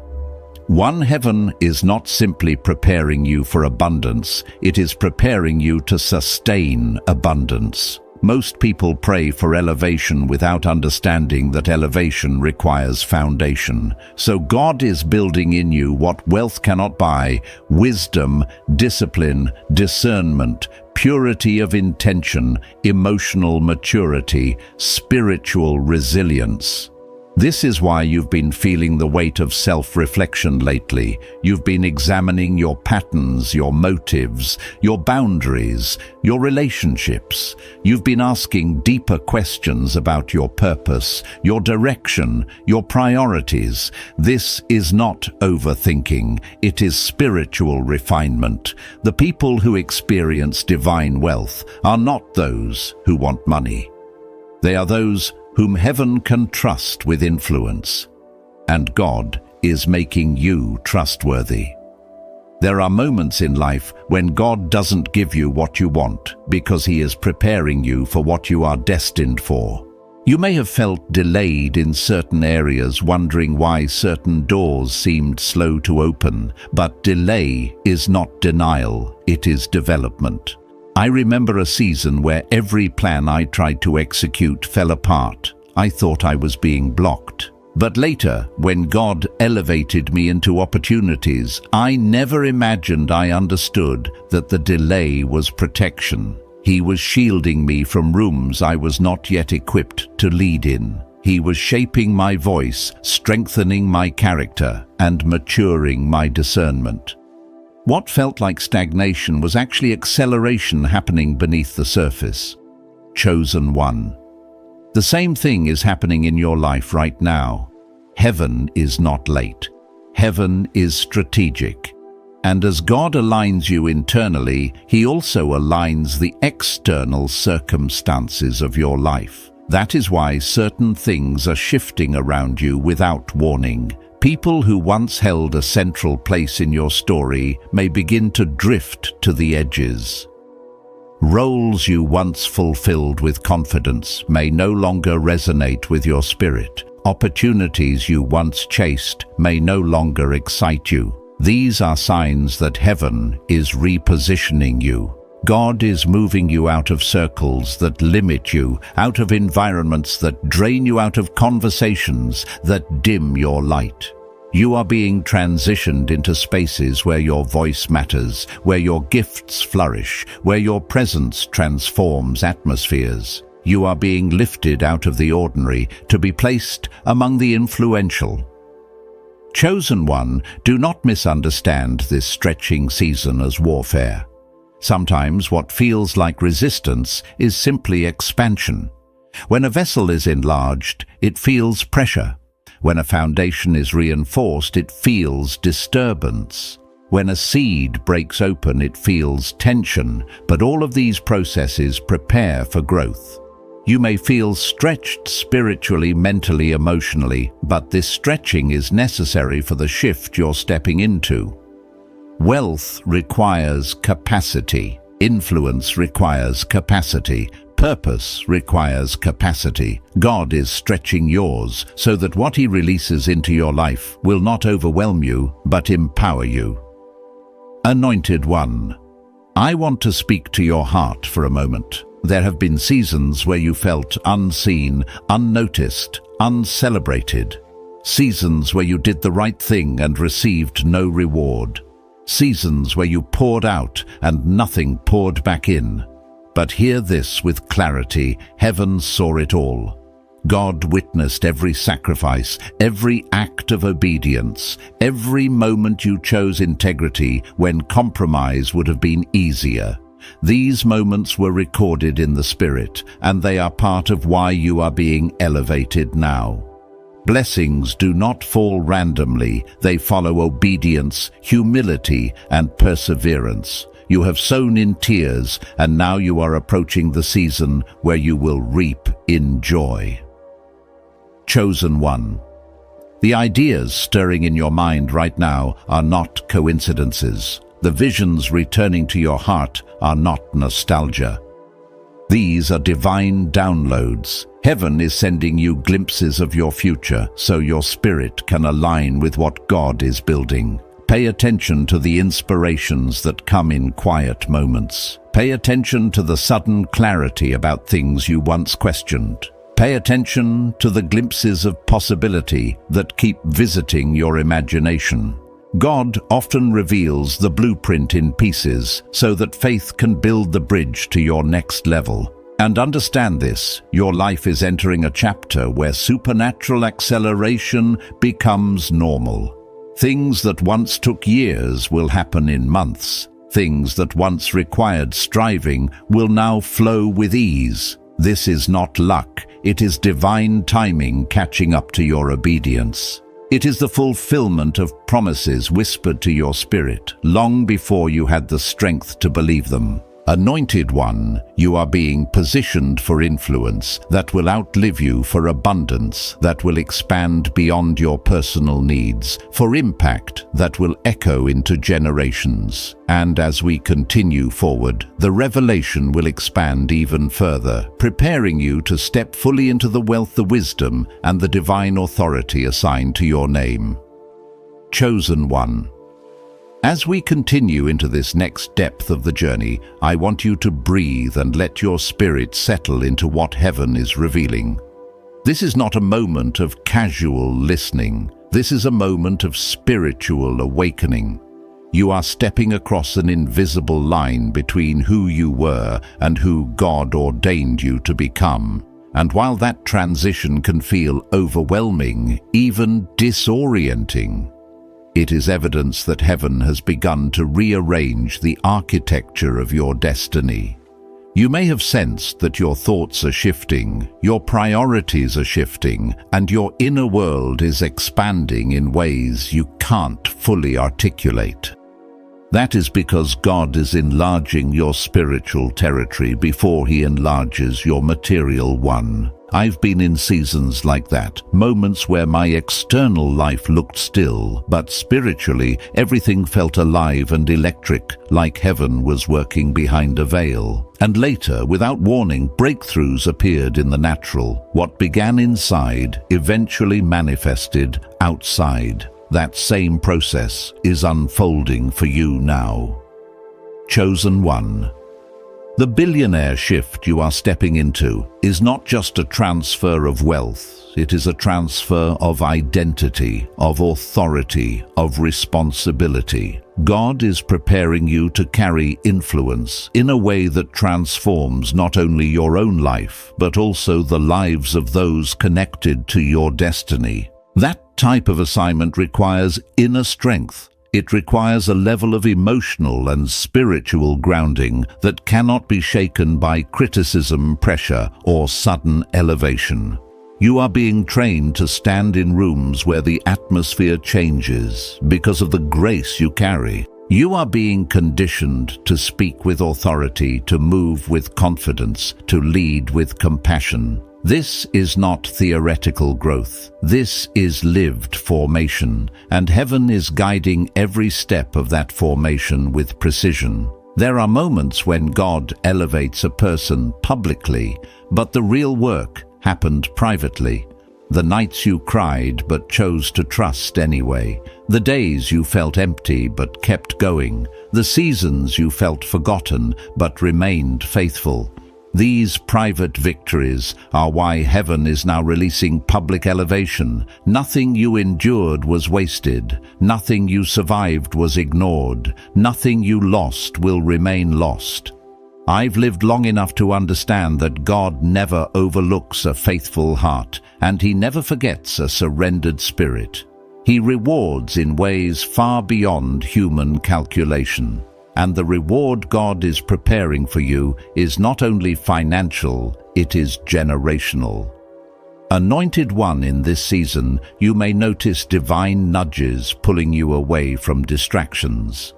One, heaven is not simply preparing you for abundance, it is preparing you to sustain abundance. Most people pray for elevation without understanding that elevation requires foundation. So God is building in you what wealth cannot buy: wisdom, discipline, discernment, purity of intention, emotional maturity, spiritual resilience. This is why you've been feeling the weight of self-reflection lately. You've been examining your patterns, your motives, your boundaries, your relationships. You've been asking deeper questions about your purpose, your direction, your priorities. This is not overthinking, it is spiritual refinement. The people who experience divine wealth are not those who want money. They are those whom heaven can trust with influence, and God is making you trustworthy. There are moments in life when God doesn't give you what you want because He is preparing you for what you are destined for. You may have felt delayed in certain areas, wondering why certain doors seemed slow to open, but delay is not denial, it is development. I remember a season where every plan I tried to execute fell apart. I thought I was being blocked. But later, when God elevated me into opportunities, I never imagined I understood that the delay was protection. He was shielding me from rooms I was not yet equipped to lead in. He was shaping my voice, strengthening my character, and maturing my discernment. What felt like stagnation was actually acceleration happening beneath the surface. Chosen one. The same thing is happening in your life right now. Heaven is not late. Heaven is strategic. And as God aligns you internally, He also aligns the external circumstances of your life. That is why certain things are shifting around you without warning. People who once held a central place in your story may begin to drift to the edges. Roles you once fulfilled with confidence may no longer resonate with your spirit. Opportunities you once chased may no longer excite you. These are signs that heaven is repositioning you. God is moving you out of circles that limit you, out of environments that drain you, out of conversations that dim your light. You are being transitioned into spaces where your voice matters, where your gifts flourish, where your presence transforms atmospheres. You are being lifted out of the ordinary to be placed among the influential. Chosen one, do not misunderstand this stretching season as warfare. Sometimes what feels like resistance is simply expansion. When a vessel is enlarged, it feels pressure. When a foundation is reinforced, it feels disturbance. When a seed breaks open, it feels tension. But all of these processes prepare for growth. You may feel stretched spiritually, mentally, emotionally, but this stretching is necessary for the shift you're stepping into. Wealth requires capacity. Influence requires capacity. Purpose requires capacity. God is stretching yours so that what He releases into your life will not overwhelm you, but empower you. Anointed one, I want to speak to your heart for a moment. There have been seasons where you felt unseen, unnoticed, uncelebrated. Seasons where you did the right thing and received no reward. seasons where you poured out and nothing poured back in. But hear this with clarity: heaven saw it all. God witnessed every sacrifice, every act of obedience, every moment you chose integrity when compromise would have been easier. These moments were recorded in the Spirit, and they are part of why you are being elevated now. Blessings do not fall randomly. They follow obedience, humility, and perseverance. You have sown in tears, and now you are approaching the season where you will reap in joy. Chosen one. The ideas stirring in your mind right now are not coincidences. The visions returning to your heart are not nostalgia. These are divine downloads. Heaven is sending you glimpses of your future so your spirit can align with what God is building. Pay attention to the inspirations that come in quiet moments. Pay attention to the sudden clarity about things you once questioned. Pay attention to the glimpses of possibility that keep visiting your imagination. God often reveals the blueprint in pieces so that faith can build the bridge to your next level. And understand this: your life is entering a chapter where supernatural acceleration becomes normal. Things that once took years will happen in months. Things that once required striving will now flow with ease. This is not luck, it is divine timing catching up to your obedience. It is the fulfillment of promises whispered to your spirit long before you had the strength to believe them. Anointed one, you are being positioned for influence that will outlive you, for abundance that will expand beyond your personal needs, for impact that will echo into generations. And as we continue forward, the revelation will expand even further, preparing you to step fully into the wealth, the wisdom, and the divine authority assigned to your name. Chosen one. As we continue into this next depth of the journey, I want you to breathe and let your spirit settle into what heaven is revealing. This is not a moment of casual listening. This is a moment of spiritual awakening. You are stepping across an invisible line between who you were and who God ordained you to become. And while that transition can feel overwhelming, even disorienting, it is evidence that heaven has begun to rearrange the architecture of your destiny. You may have sensed that your thoughts are shifting, your priorities are shifting, and your inner world is expanding in ways you can't fully articulate. That is because God is enlarging your spiritual territory before He enlarges your material one. I've been in seasons like that, moments where my external life looked still, but spiritually everything felt alive and electric, like heaven was working behind a veil. And later, without warning, breakthroughs appeared in the natural. What began inside eventually manifested outside. That same process is unfolding for you now. Chosen one. The billionaire shift you are stepping into is not just a transfer of wealth, it is a transfer of identity, of authority, of responsibility. God is preparing you to carry influence in a way that transforms not only your own life, but also the lives of those connected to your destiny. That type of assignment requires inner strength. It requires a level of emotional and spiritual grounding that cannot be shaken by criticism, pressure, or sudden elevation. You are being trained to stand in rooms where the atmosphere changes because of the grace you carry. You are being conditioned to speak with authority, to move with confidence, to lead with compassion. This is not theoretical growth. This is lived formation, and heaven is guiding every step of that formation with precision. There are moments when God elevates a person publicly, but the real work happened privately. The nights you cried but chose to trust anyway. The days you felt empty but kept going. The seasons you felt forgotten but remained faithful. These private victories are why heaven is now releasing public elevation. Nothing you endured was wasted. Nothing you survived was ignored. Nothing you lost will remain lost. I've lived long enough to understand that God never overlooks a faithful heart, and He never forgets a surrendered spirit. He rewards in ways far beyond human calculation. And the reward God is preparing for you is not only financial, it is generational. Anointed one, in this season, you may notice divine nudges pulling you away from distractions.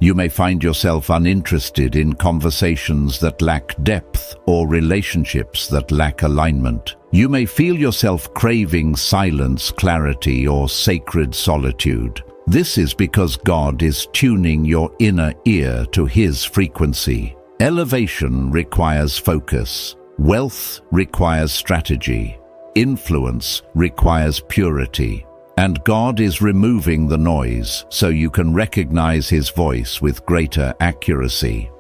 You may find yourself uninterested in conversations that lack depth or relationships that lack alignment. You may feel yourself craving silence, clarity, or sacred solitude. This is because God is tuning your inner ear to His frequency. Elevation requires focus. Wealth requires strategy. Influence requires purity. And God is removing the noise so you can recognize His voice with greater accuracy.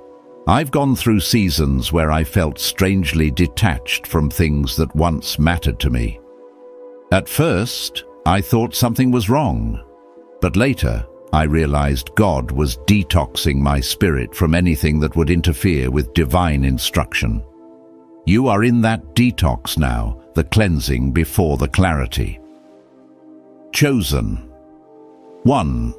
I've gone through seasons where I felt strangely detached from things that once mattered to me. At first, I thought something was wrong. But later, I realized God was detoxing my spirit from anything that would interfere with divine instruction. You are in that detox now, the cleansing before the clarity. Chosen. 1.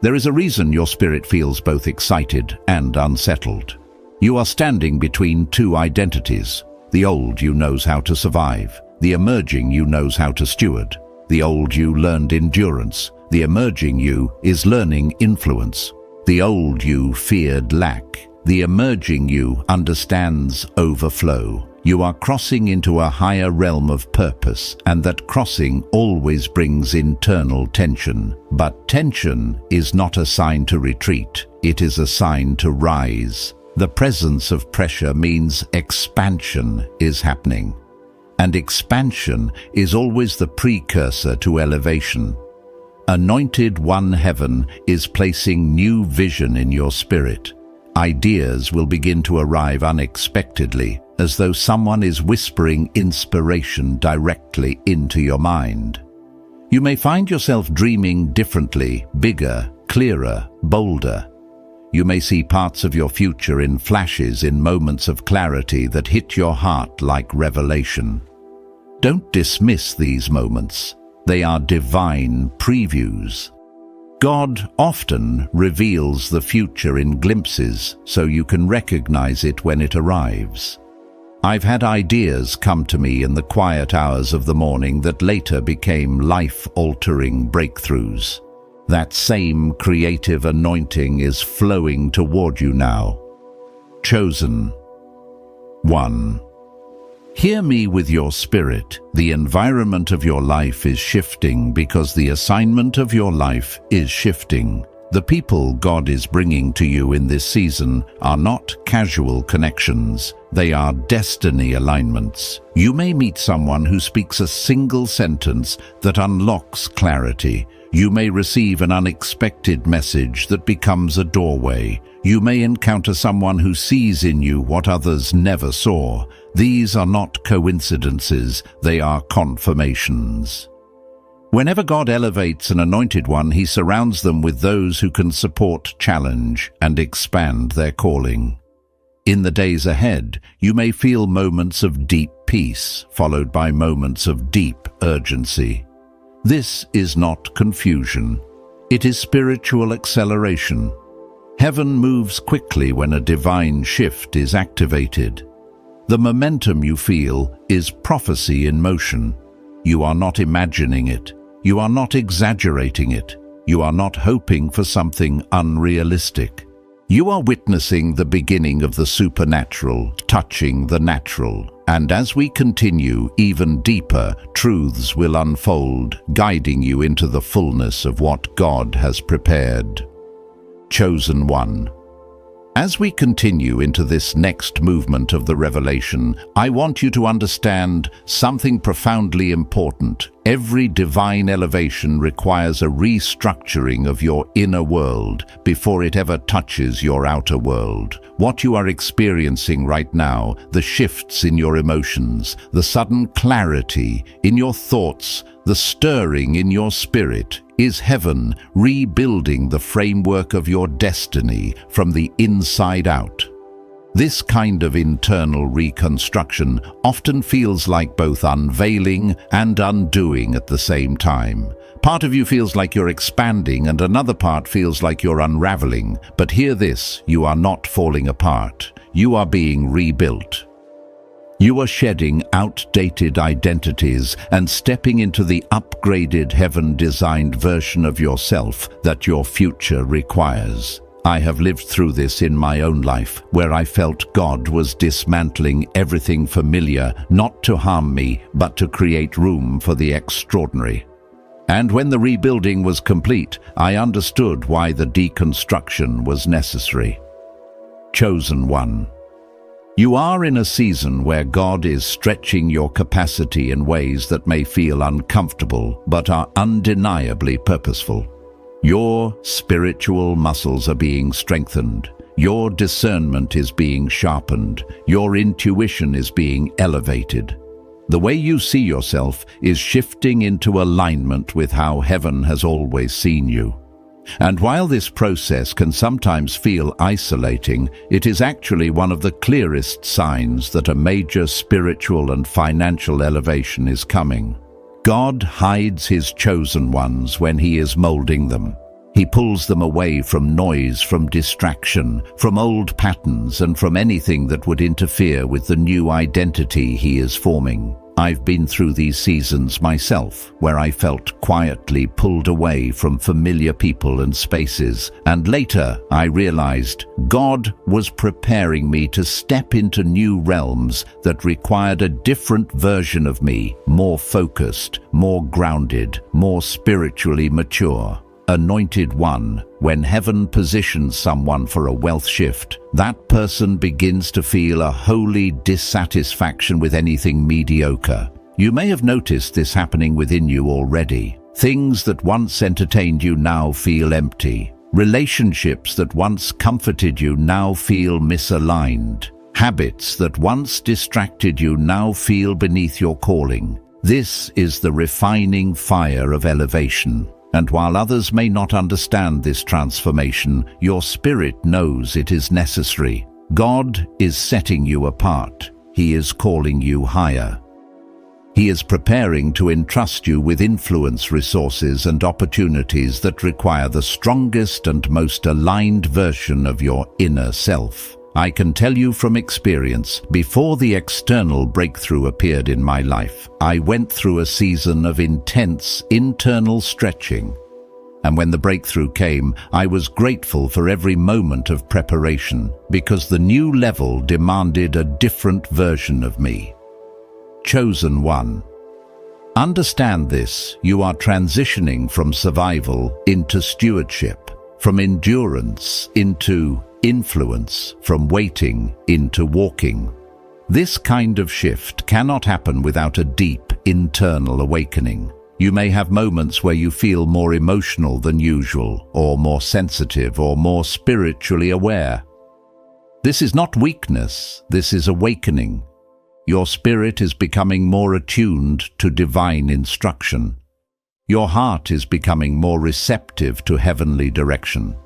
There is a reason your spirit feels both excited and unsettled. You are standing between two identities. The old you knows how to survive. The emerging you knows how to steward. The old you learned endurance. The emerging you is learning influence. The old you feared lack. The emerging you understands overflow. You are crossing into a higher realm of purpose, and that crossing always brings internal tension. But tension is not a sign to retreat, it is a sign to rise. The presence of pressure means expansion is happening. And expansion is always the precursor to elevation. Anointed One Heaven is placing new vision in your spirit. Ideas will begin to arrive unexpectedly, as though someone is whispering inspiration directly into your mind. You may find yourself dreaming differently, bigger, clearer, bolder. You may see parts of your future in flashes, in moments of clarity that hit your heart like revelation. Don't dismiss these moments. They are divine previews. God often reveals the future in glimpses so you can recognize it when it arrives. I've had ideas come to me in the quiet hours of the morning that later became life-altering breakthroughs. That same creative anointing is flowing toward you now. Chosen. 1. Hear me with your spirit. The environment of your life is shifting because the assignment of your life is shifting. The people God is bringing to you in this season are not casual connections. They are destiny alignments. You may meet someone who speaks a single sentence that unlocks clarity. You may receive an unexpected message that becomes a doorway. You may encounter someone who sees in you what others never saw. These are not coincidences, they are confirmations. Whenever God elevates an anointed one, He surrounds them with those who can support, challenge, and expand their calling. In the days ahead, you may feel moments of deep peace, followed by moments of deep urgency. This is not confusion. It is spiritual acceleration. Heaven moves quickly when a divine shift is activated. The momentum you feel is prophecy in motion. You are not imagining it. You are not exaggerating it. You are not hoping for something unrealistic. You are witnessing the beginning of the supernatural, touching the natural. And as we continue even deeper, truths will unfold, guiding you into the fullness of what God has prepared. Chosen one. As we continue into this next movement of the revelation, I want you to understand something profoundly important. Every divine elevation requires a restructuring of your inner world before it ever touches your outer world. What you are experiencing right now, the shifts in your emotions, the sudden clarity in your thoughts, the stirring in your spirit, is heaven rebuilding the framework of your destiny from the inside out. This kind of internal reconstruction often feels like both unveiling and undoing at the same time. Part of you feels like you're expanding and another part feels like you're unraveling. But hear this, you are not falling apart. You are being rebuilt. You are shedding outdated identities and stepping into the upgraded heaven-designed version of yourself that your future requires. I have lived through this in my own life, where I felt God was dismantling everything familiar, not to harm me, but to create room for the extraordinary. And when the rebuilding was complete, I understood why the deconstruction was necessary. Chosen one. You are in a season where God is stretching your capacity in ways that may feel uncomfortable, but are undeniably purposeful. Your spiritual muscles are being strengthened. Your discernment is being sharpened. Your intuition is being elevated. The way you see yourself is shifting into alignment with how heaven has always seen you. And while this process can sometimes feel isolating, it is actually one of the clearest signs that a major spiritual and financial elevation is coming. God hides his chosen ones when he is molding them. He pulls them away from noise, from distraction, from old patterns, and from anything that would interfere with the new identity he is forming. I've been through these seasons myself, where I felt quietly pulled away from familiar people and spaces, and later I realized God was preparing me to step into new realms that required a different version of me, more focused, more grounded, more spiritually mature. Anointed one, when heaven positions someone for a wealth shift, that person begins to feel a holy dissatisfaction with anything mediocre. You may have noticed this happening within you already. Things that once entertained you now feel empty. Relationships that once comforted you now feel misaligned. Habits that once distracted you now feel beneath your calling. This is the refining fire of elevation. And while others may not understand this transformation, your spirit knows it is necessary. God is setting you apart. He is calling you higher. He is preparing to entrust you with influence, resources, and opportunities that require the strongest and most aligned version of your inner self. I can tell you from experience, before the external breakthrough appeared in my life, I went through a season of intense internal stretching. And when the breakthrough came, I was grateful for every moment of preparation, because the new level demanded a different version of me. Chosen one. Understand this, you are transitioning from survival into stewardship, from endurance into influence, from waiting into walking. This kind of shift cannot happen without a deep internal awakening. You may have moments where you feel more emotional than usual, or more sensitive, or more spiritually aware. This is not weakness, this is awakening. Your spirit is becoming more attuned to divine instruction. Your heart is becoming more receptive to heavenly direction.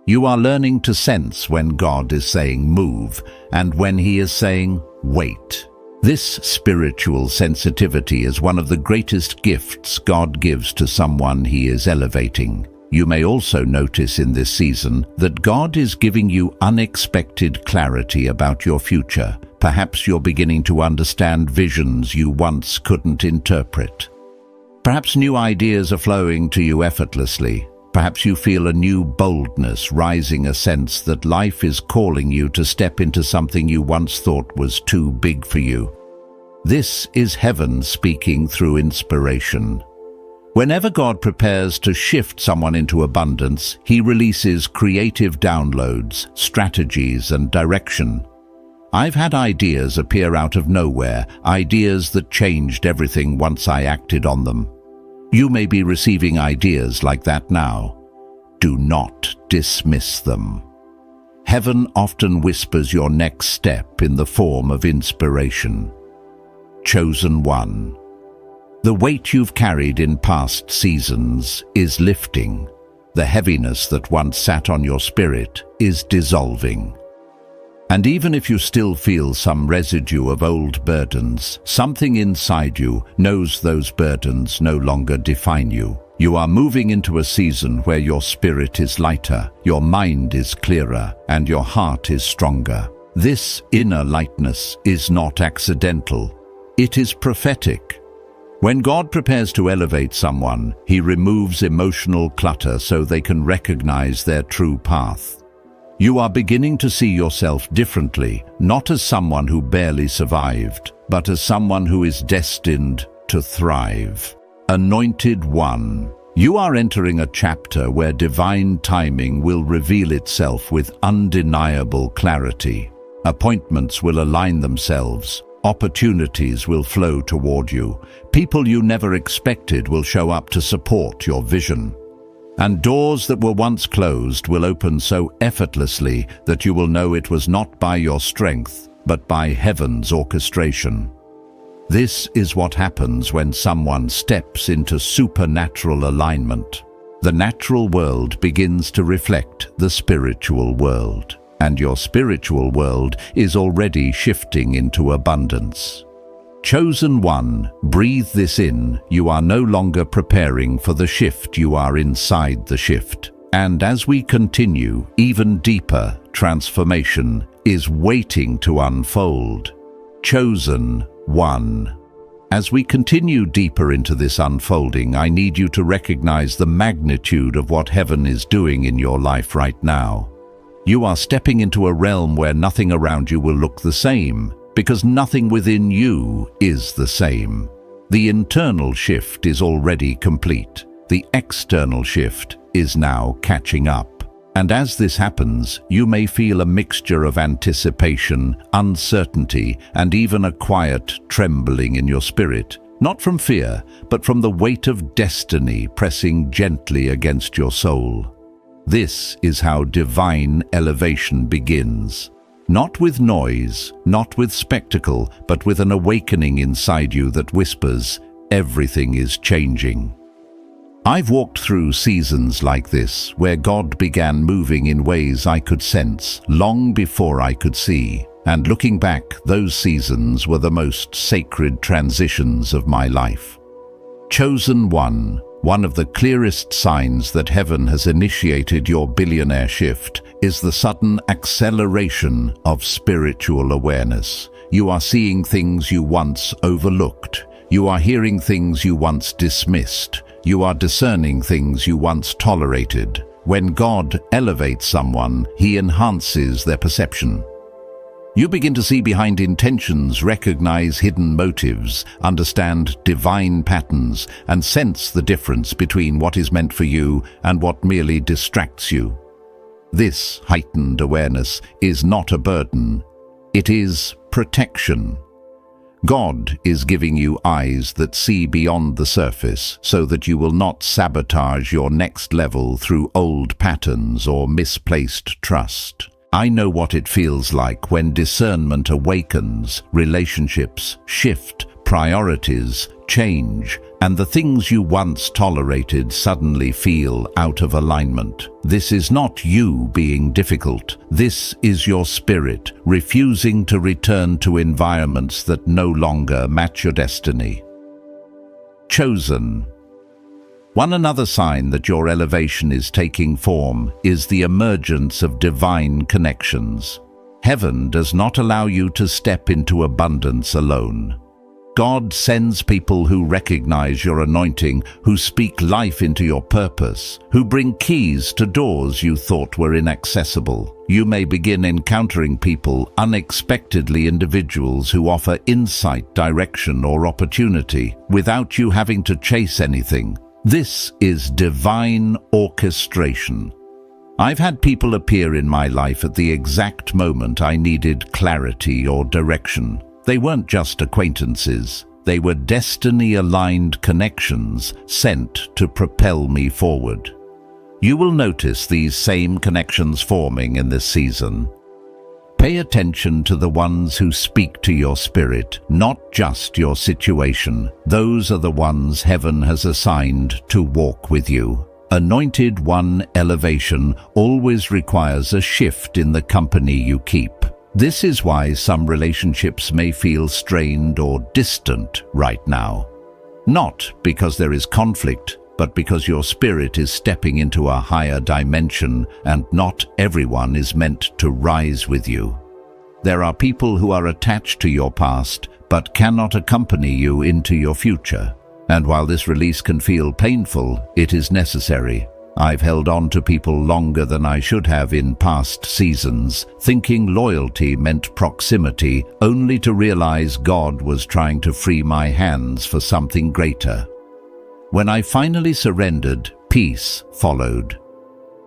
You are learning to sense when God is saying move and when he is saying wait. This spiritual sensitivity is one of the greatest gifts God gives to someone he is elevating. You may also notice in this season that God is giving you unexpected clarity about your future. Perhaps you're beginning to understand visions you once couldn't interpret. Perhaps new ideas are flowing to you effortlessly. Perhaps you feel a new boldness rising, a sense that life is calling you to step into something you once thought was too big for you. This is heaven speaking through inspiration. Whenever God prepares to shift someone into abundance, He releases creative downloads, strategies, and direction. I've had ideas appear out of nowhere, ideas that changed everything once I acted on them. You may be receiving ideas like that now. Do not dismiss them. Heaven often whispers your next step in the form of inspiration. Chosen one. The weight you've carried in past seasons is lifting. The heaviness that once sat on your spirit is dissolving. And even if you still feel some residue of old burdens, something inside you knows those burdens no longer define you. You are moving into a season where your spirit is lighter, your mind is clearer, and your heart is stronger. This inner lightness is not accidental. It is prophetic. When God prepares to elevate someone, He removes emotional clutter so they can recognize their true path. You are beginning to see yourself differently, not as someone who barely survived, but as someone who is destined to thrive. Anointed one. You are entering a chapter where divine timing will reveal itself with undeniable clarity. Appointments will align themselves. Opportunities will flow toward you. People you never expected will show up to support your vision. And doors that were once closed will open so effortlessly that you will know it was not by your strength, but by heaven's orchestration. This is what happens when someone steps into supernatural alignment. The natural world begins to reflect the spiritual world, and your spiritual world is already shifting into abundance. Chosen one, breathe this in. You are no longer preparing for the shift, you are inside the shift. And as we continue, even deeper transformation is waiting to unfold. Chosen one. As we continue deeper into this unfolding, I need you to recognize the magnitude of what heaven is doing in your life right now. You are stepping into a realm where nothing around you will look the same, because nothing within you is the same. The internal shift is already complete. The external shift is now catching up. And as this happens, you may feel a mixture of anticipation, uncertainty, and even a quiet trembling in your spirit, not from fear, but from the weight of destiny pressing gently against your soul. This is how divine elevation begins. Not with noise, not with spectacle, but with an awakening inside you that whispers, everything is changing. I've walked through seasons like this, where God began moving in ways I could sense, long before I could see. And looking back, those seasons were the most sacred transitions of my life. Chosen one. One of the clearest signs that heaven has initiated your billionaire shift is the sudden acceleration of spiritual awareness. You are seeing things you once overlooked. You are hearing things you once dismissed. You are discerning things you once tolerated. When God elevates someone, He enhances their perception. You begin to see behind intentions, recognize hidden motives, understand divine patterns, and sense the difference between what is meant for you and what merely distracts you. This heightened awareness is not a burden. It is protection. God is giving you eyes that see beyond the surface so that you will not sabotage your next level through old patterns or misplaced trust. I know what it feels like when discernment awakens, relationships shift, priorities change, and the things you once tolerated suddenly feel out of alignment. This is not you being difficult. This is your spirit refusing to return to environments that no longer match your destiny. Chosen. One another sign that your elevation is taking form is the emergence of divine connections. Heaven does not allow you to step into abundance alone. God sends people who recognize your anointing, who speak life into your purpose, who bring keys to doors you thought were inaccessible. You may begin encountering people unexpectedly, individuals who offer insight, direction, or opportunity without you having to chase anything. This is divine orchestration. I've had people appear in my life at the exact moment I needed clarity or direction. They weren't just acquaintances. They were destiny-aligned connections sent to propel me forward. You will notice these same connections forming in this season. Pay attention to the ones who speak to your spirit, not just your situation. Those are the ones heaven has assigned to walk with you. Anointed One elevation always requires a shift in the company you keep. This is why some relationships may feel strained or distant right now. Not because there is conflict, but because your spirit is stepping into a higher dimension and not everyone is meant to rise with you. There are people who are attached to your past but cannot accompany you into your future. And while this release can feel painful, it is necessary. I've held on to people longer than I should have in past seasons, thinking loyalty meant proximity, only to realize God was trying to free my hands for something greater. When I finally surrendered, peace followed.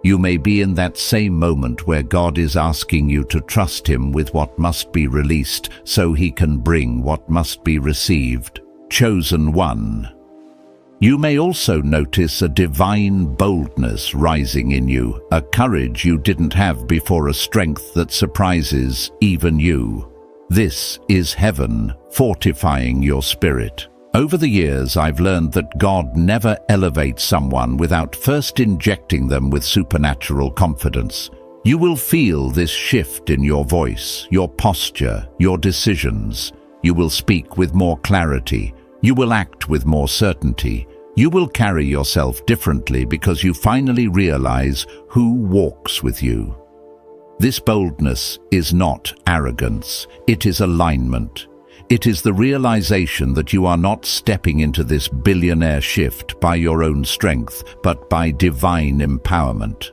You may be in that same moment where God is asking you to trust Him with what must be released so He can bring what must be received. Chosen one. You may also notice a divine boldness rising in you, a courage you didn't have before, a strength that surprises even you. This is heaven fortifying your spirit. Over the years, I've learned that God never elevates someone without first injecting them with supernatural confidence. You will feel this shift in your voice, your posture, your decisions. You will speak with more clarity. You will act with more certainty. You will carry yourself differently because you finally realize who walks with you. This boldness is not arrogance. It is alignment. It is the realization that you are not stepping into this billionaire shift by your own strength, but by divine empowerment.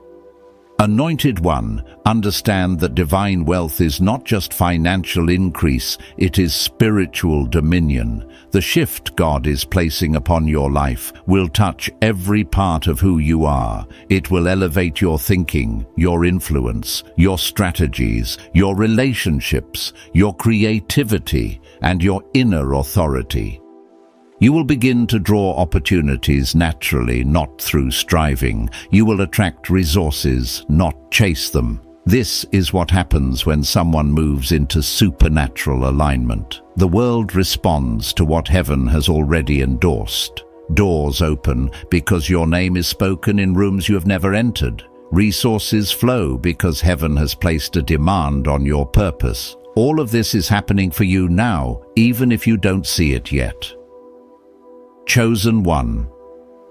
Anointed One, understand that divine wealth is not just financial increase, it is spiritual dominion. The shift God is placing upon your life will touch every part of who you are. It will elevate your thinking, your influence, your strategies, your relationships, your creativity, and your inner authority. You will begin to draw opportunities naturally, not through striving. You will attract resources, not chase them. This is what happens when someone moves into supernatural alignment. The world responds to what heaven has already endorsed. Doors open because your name is spoken in rooms you have never entered. Resources flow because heaven has placed a demand on your purpose. All of this is happening for you now, even if you don't see it yet. Chosen one.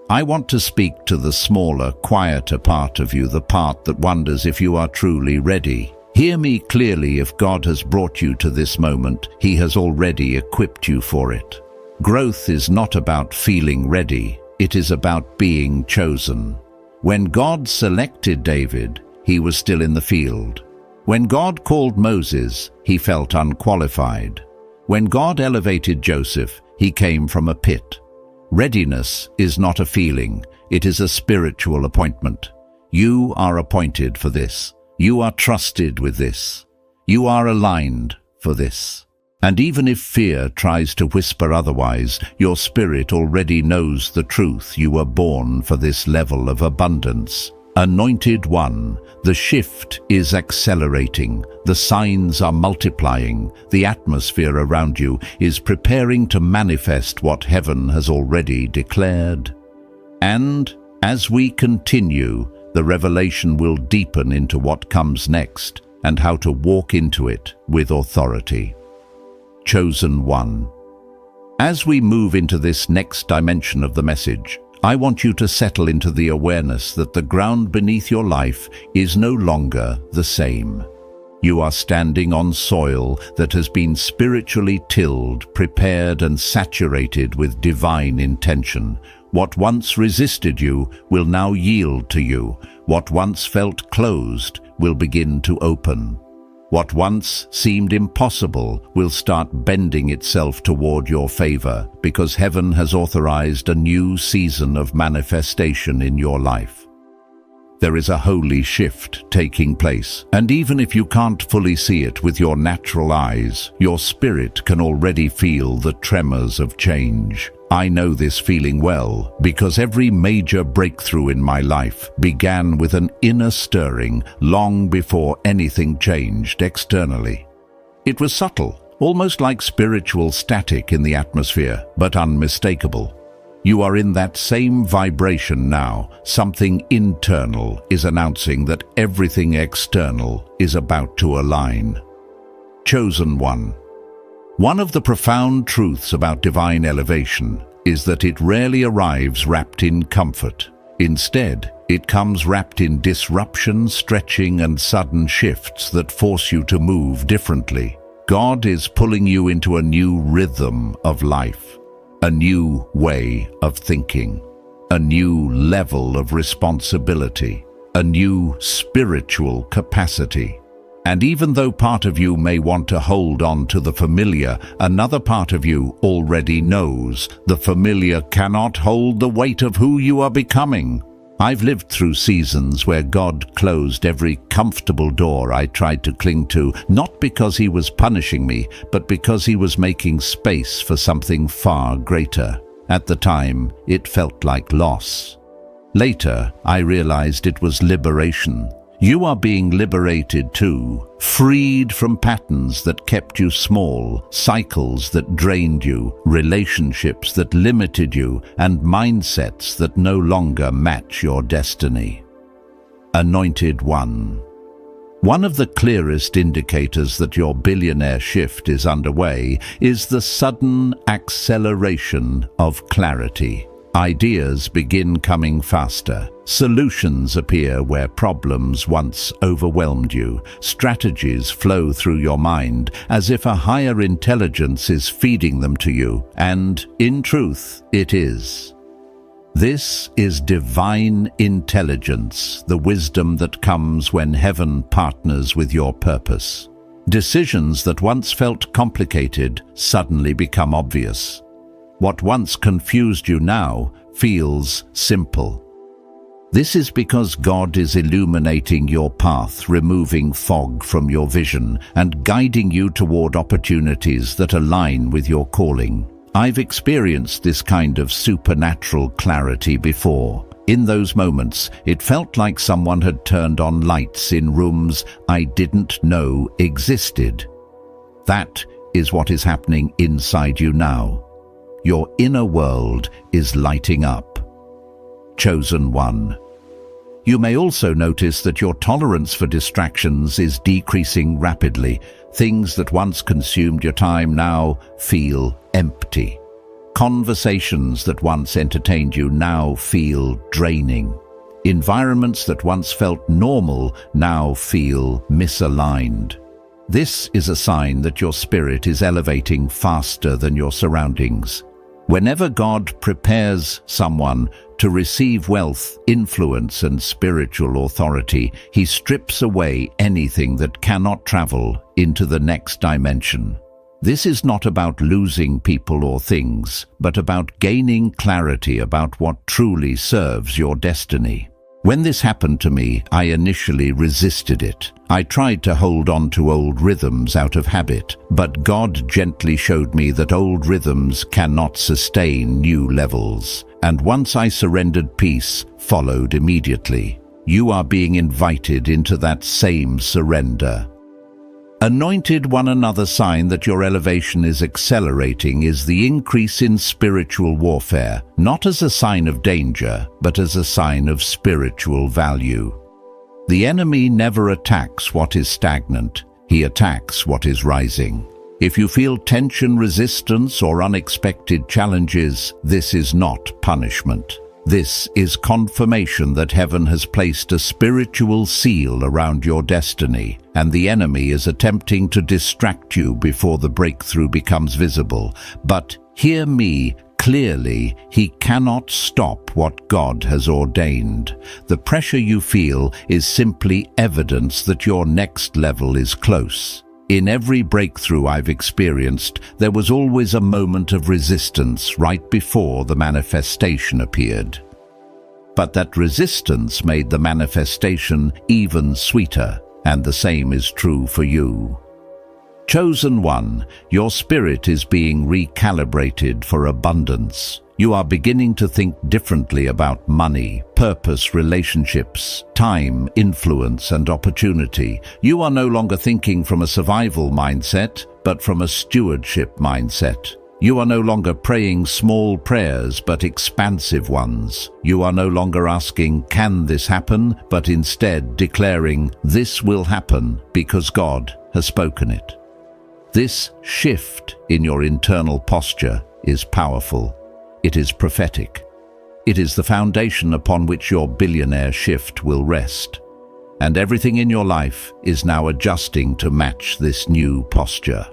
I want to speak to the smaller, quieter part of you, the part that wonders if you are truly ready. Hear me clearly. If God has brought you to this moment, He has already equipped you for it. Growth is not about feeling ready. It is about being chosen. When God selected David, he was still in the field. When God called Moses, he felt unqualified. When God elevated Joseph, he came from a pit. Readiness is not a feeling, it is a spiritual appointment. You are appointed for this. You are trusted with this. You are aligned for this. And even if fear tries to whisper otherwise, your spirit already knows the truth. You were born for this level of abundance. Anointed one, the shift is accelerating. The signs are multiplying. The atmosphere around you is preparing to manifest what heaven has already declared. And as we continue, the revelation will deepen into what comes next and how to walk into it with authority. Chosen one. As we move into this next dimension of the message, I want you to settle into the awareness that the ground beneath your life is no longer the same. You are standing on soil that has been spiritually tilled, prepared, and saturated with divine intention. What once resisted you will now yield to you. What once felt closed will begin to open. What once seemed impossible will start bending itself toward your favor because heaven has authorized a new season of manifestation in your life. There is a holy shift taking place, and even if you can't fully see it with your natural eyes, your spirit can already feel the tremors of change. I know this feeling well because every major breakthrough in my life began with an inner stirring long before anything changed externally. It was subtle, almost like spiritual static in the atmosphere, but unmistakable. You are in that same vibration now. Something internal is announcing that everything external is about to align. Chosen one. One of the profound truths about divine elevation is that it rarely arrives wrapped in comfort. Instead, it comes wrapped in disruption, stretching, and sudden shifts that force you to move differently. God is pulling you into a new rhythm of life, a new way of thinking, a new level of responsibility, a new spiritual capacity. And even though part of you may want to hold on to the familiar, another part of you already knows the familiar cannot hold the weight of who you are becoming. I've lived through seasons where God closed every comfortable door I tried to cling to, not because He was punishing me, but because He was making space for something far greater. At the time, it felt like loss. Later, I realized it was liberation. You are being liberated too, freed from patterns that kept you small, cycles that drained you, relationships that limited you, and mindsets that no longer match your destiny. Anointed one. One of the clearest indicators that your billionaire shift is underway is the sudden acceleration of clarity. Ideas begin coming faster. Solutions appear where problems once overwhelmed you. Strategies flow through your mind as if a higher intelligence is feeding them to you, and in truth, it is. This is divine intelligence, the wisdom that comes when heaven partners with your purpose. Decisions that once felt complicated suddenly become obvious. What once confused you now feels simple. This is because God is illuminating your path, removing fog from your vision, and guiding you toward opportunities that align with your calling. I've experienced this kind of supernatural clarity before. In those moments, it felt like someone had turned on lights in rooms I didn't know existed. That is what is happening inside you now. Your inner world is lighting up. Chosen one. You may also notice that your tolerance for distractions is decreasing rapidly. Things that once consumed your time now feel empty. Conversations that once entertained you now feel draining. Environments that once felt normal now feel misaligned. This is a sign that your spirit is elevating faster than your surroundings. Whenever God prepares someone to receive wealth, influence, and spiritual authority, He strips away anything that cannot travel into the next dimension. This is not about losing people or things, but about gaining clarity about what truly serves your destiny. When this happened to me, I initially resisted it. I tried to hold on to old rhythms out of habit, but God gently showed me that old rhythms cannot sustain new levels. And once I surrendered, peace followed immediately. You are being invited into that same surrender. Anointed one. Another sign that your elevation is accelerating is the increase in spiritual warfare, not as a sign of danger, but as a sign of spiritual value. The enemy never attacks what is stagnant, he attacks what is rising. If you feel tension, resistance, or unexpected challenges, this is not punishment. This is confirmation that heaven has placed a spiritual seal around your destiny, and the enemy is attempting to distract you before the breakthrough becomes visible. But hear me clearly, He cannot stop what God has ordained. The pressure you feel is simply evidence that your next level is close. In every breakthrough I've experienced, there was always a moment of resistance right before the manifestation appeared. But that resistance made the manifestation even sweeter, and the same is true for you. Chosen one, your spirit is being recalibrated for abundance. You are beginning to think differently about money, purpose, relationships, time, influence, and opportunity. You are no longer thinking from a survival mindset, but from a stewardship mindset. You are no longer praying small prayers, but expansive ones. You are no longer asking, "Can this happen?" but instead declaring, "This will happen because God has spoken it." This shift in your internal posture is powerful. It is prophetic. It is the foundation upon which your billionaire shift will rest. And everything in your life is now adjusting to match this new posture.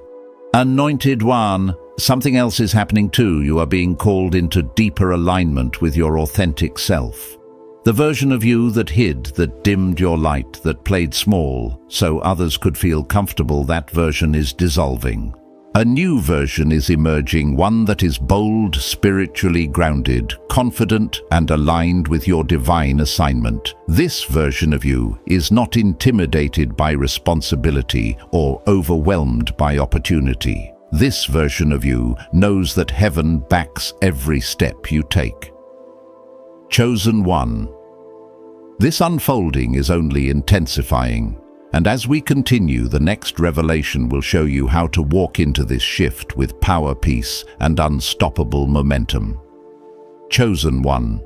Anointed one, something else is happening too. You are being called into deeper alignment with your authentic self. The version of you that hid, that dimmed your light, that played small, so others could feel comfortable, that version is dissolving. A new version is emerging, one that is bold, spiritually grounded, confident, and aligned with your divine assignment. This version of you is not intimidated by responsibility or overwhelmed by opportunity. This version of you knows that heaven backs every step you take. Chosen one. This unfolding is only intensifying, and as we continue, the next revelation will show you how to walk into this shift with power, peace, and unstoppable momentum. Chosen one.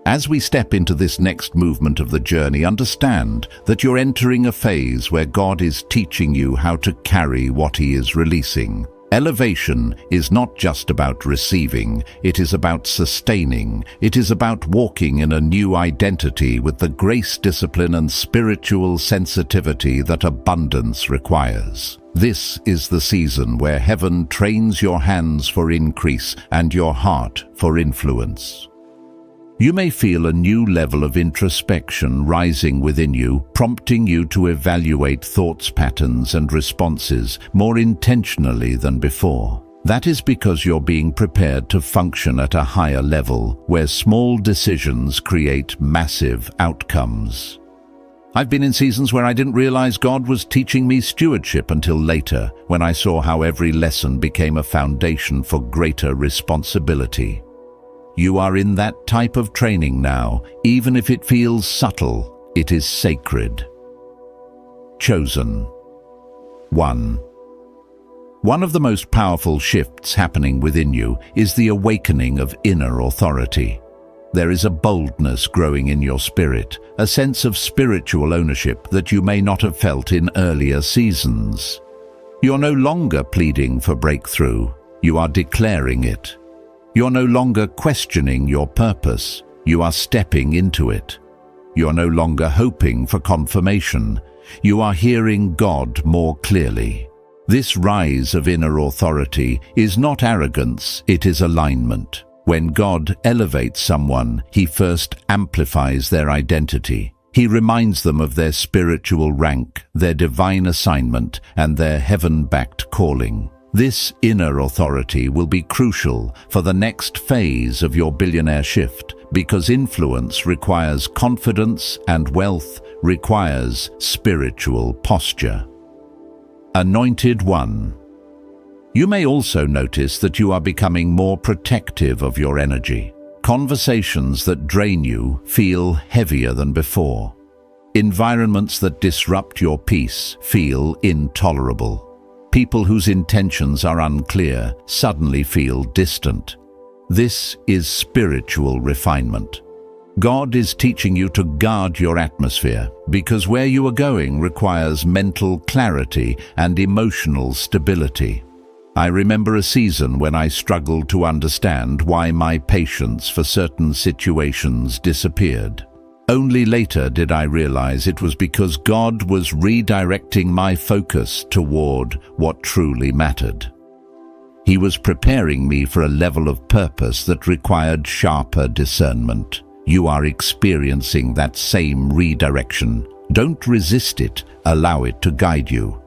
As we step into this next movement of the journey, understand that you're entering a phase where God is teaching you how to carry what He is releasing. Elevation is not just about receiving, it is about sustaining. It is about walking in a new identity with the grace, discipline, and spiritual sensitivity that abundance requires. This is the season where heaven trains your hands for increase and your heart for influence. You may feel a new level of introspection rising within you, prompting you to evaluate thoughts, patterns, and responses more intentionally than before. That is because you're being prepared to function at a higher level, where small decisions create massive outcomes. I've been in seasons where I didn't realize God was teaching me stewardship until later, when I saw how every lesson became a foundation for greater responsibility. You are in that type of training now. Even if it feels subtle, it is sacred. Chosen one. One of the most powerful shifts happening within you is the awakening of inner authority. There is a boldness growing in your spirit, a sense of spiritual ownership that you may not have felt in earlier seasons. You're no longer pleading for breakthrough, you are declaring it. You're no longer questioning your purpose, you are stepping into it. You're no longer hoping for confirmation, you are hearing God more clearly. This rise of inner authority is not arrogance, it is alignment. When God elevates someone, He first amplifies their identity. He reminds them of their spiritual rank, their divine assignment, and their heaven-backed calling. This inner authority will be crucial for the next phase of your billionaire shift, because influence requires confidence and wealth requires spiritual posture. Anointed one. You may also notice that you are becoming more protective of your energy. Conversations that drain you feel heavier than before. Environments that disrupt your peace feel intolerable. People whose intentions are unclear suddenly feel distant. This is spiritual refinement. God is teaching you to guard your atmosphere, because where you are going requires mental clarity and emotional stability. I remember a season when I struggled to understand why my patience for certain situations disappeared. Only later did I realize it was because God was redirecting my focus toward what truly mattered. He was preparing me for a level of purpose that required sharper discernment. You are experiencing that same redirection. Don't resist it, allow it to guide you.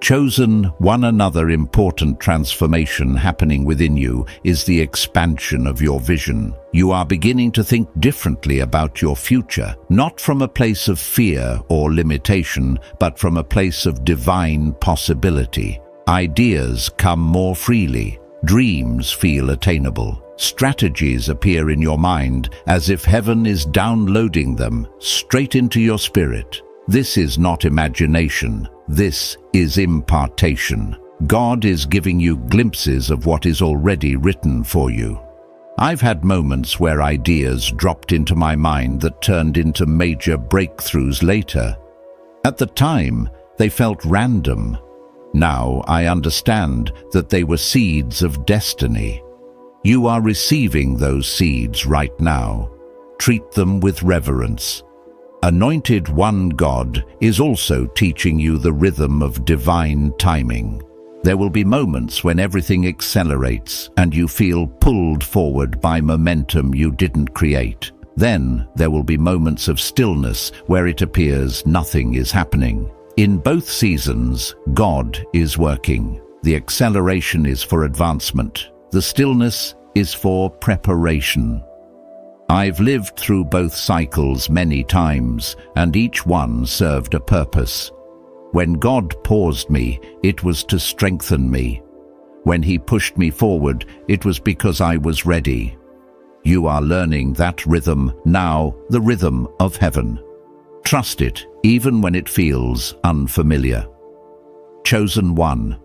Chosen one, another important transformation happening within you is the expansion of your vision. You are beginning to think differently about your future, not from a place of fear or limitation, but from a place of divine possibility. Ideas come more freely, dreams feel attainable, strategies appear in your mind as if heaven is downloading them straight into your spirit. This is not imagination, this is impartation. God is giving you glimpses of what is already written for you. I've had moments where ideas dropped into my mind that turned into major breakthroughs later. At the time, they felt random. Now I understand that they were seeds of destiny. You are receiving those seeds right now. Treat them with reverence. Anointed One God is also teaching you the rhythm of divine timing. There will be moments when everything accelerates and you feel pulled forward by momentum you didn't create. Then there will be moments of stillness where it appears nothing is happening. In both seasons, God is working. The acceleration is for advancement. The stillness is for preparation. I've lived through both cycles many times, and each one served a purpose. When God paused me, it was to strengthen me. When He pushed me forward, it was because I was ready. You are learning that rhythm now, the rhythm of heaven. Trust it, even when it feels unfamiliar. Chosen one.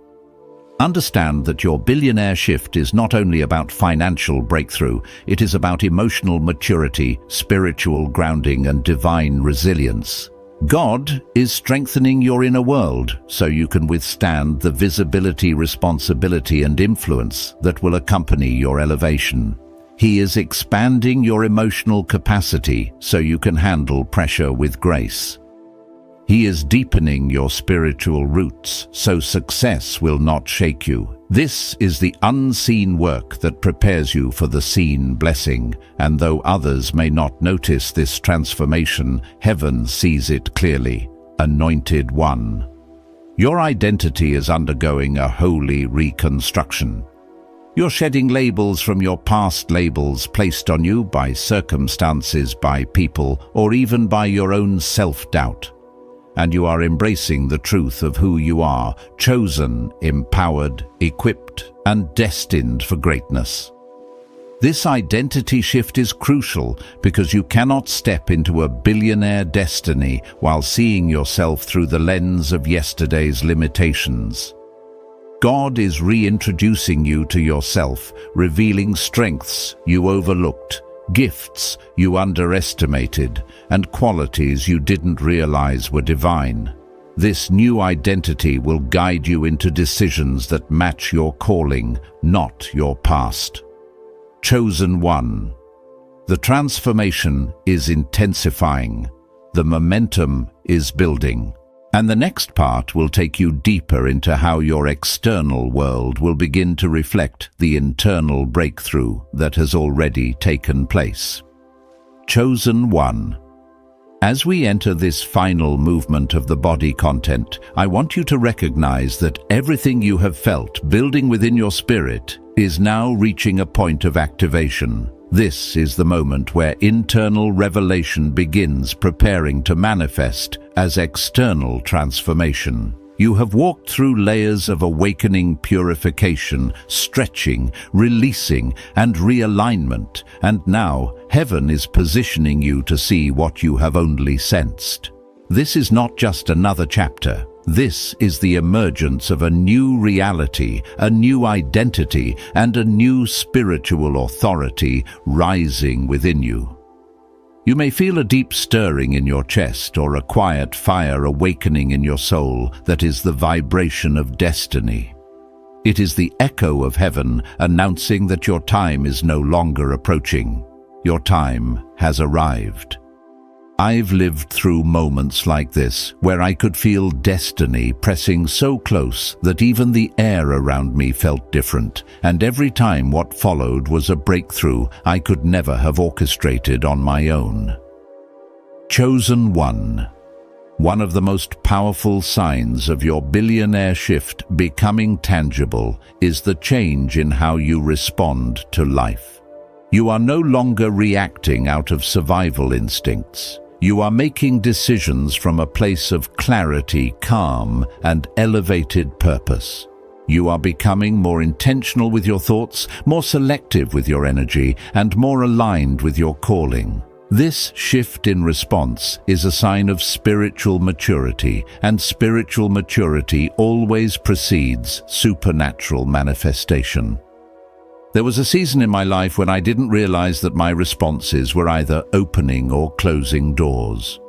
Understand that your billionaire shift is not only about financial breakthrough, it is about emotional maturity, spiritual grounding, and divine resilience. God is strengthening your inner world so you can withstand the visibility, responsibility, and influence that will accompany your elevation. He is expanding your emotional capacity so you can handle pressure with grace. He is deepening your spiritual roots so success will not shake you. This is the unseen work that prepares you for the seen blessing, and though others may not notice this transformation, heaven sees it clearly. Anointed One. Your identity is undergoing a holy reconstruction. You're shedding labels from your past, labels placed on you by circumstances, by people, or even by your own self-doubt. And you are embracing the truth of who you are, chosen, empowered, equipped, and destined for greatness. This identity shift is crucial because you cannot step into a billionaire destiny while seeing yourself through the lens of yesterday's limitations. God is reintroducing you to yourself, revealing strengths you overlooked, gifts you underestimated, and qualities you didn't realize were divine. This new identity will guide you into decisions that match your calling, not your past. Chosen one. The transformation is intensifying. The momentum is building. And the next part will take you deeper into how your external world will begin to reflect the internal breakthrough that has already taken place. Chosen one. As we enter this final movement of the body content, I want you to recognize that everything you have felt building within your spirit is now reaching a point of activation. This is the moment where internal revelation begins preparing to manifest as external transformation. You have walked through layers of awakening, purification, stretching, releasing, and realignment, and now heaven is positioning you to see what you have only sensed. This is not just another chapter. This is the emergence of a new reality, a new identity, and a new spiritual authority rising within you. You may feel a deep stirring in your chest or a quiet fire awakening in your soul that is the vibration of destiny. It is the echo of heaven announcing that your time is no longer approaching. Your time has arrived. I've lived through moments like this, where I could feel destiny pressing so close that even the air around me felt different, and every time what followed was a breakthrough I could never have orchestrated on my own. Chosen one. One of the most powerful signs of your billionaire shift becoming tangible is the change in how you respond to life. You are no longer reacting out of survival instincts. You are making decisions from a place of clarity, calm, and elevated purpose. You are becoming more intentional with your thoughts, more selective with your energy, and more aligned with your calling. This shift in response is a sign of spiritual maturity, and spiritual maturity always precedes supernatural manifestation. There was a season in my life when I didn't realize that my responses were either opening or closing doors.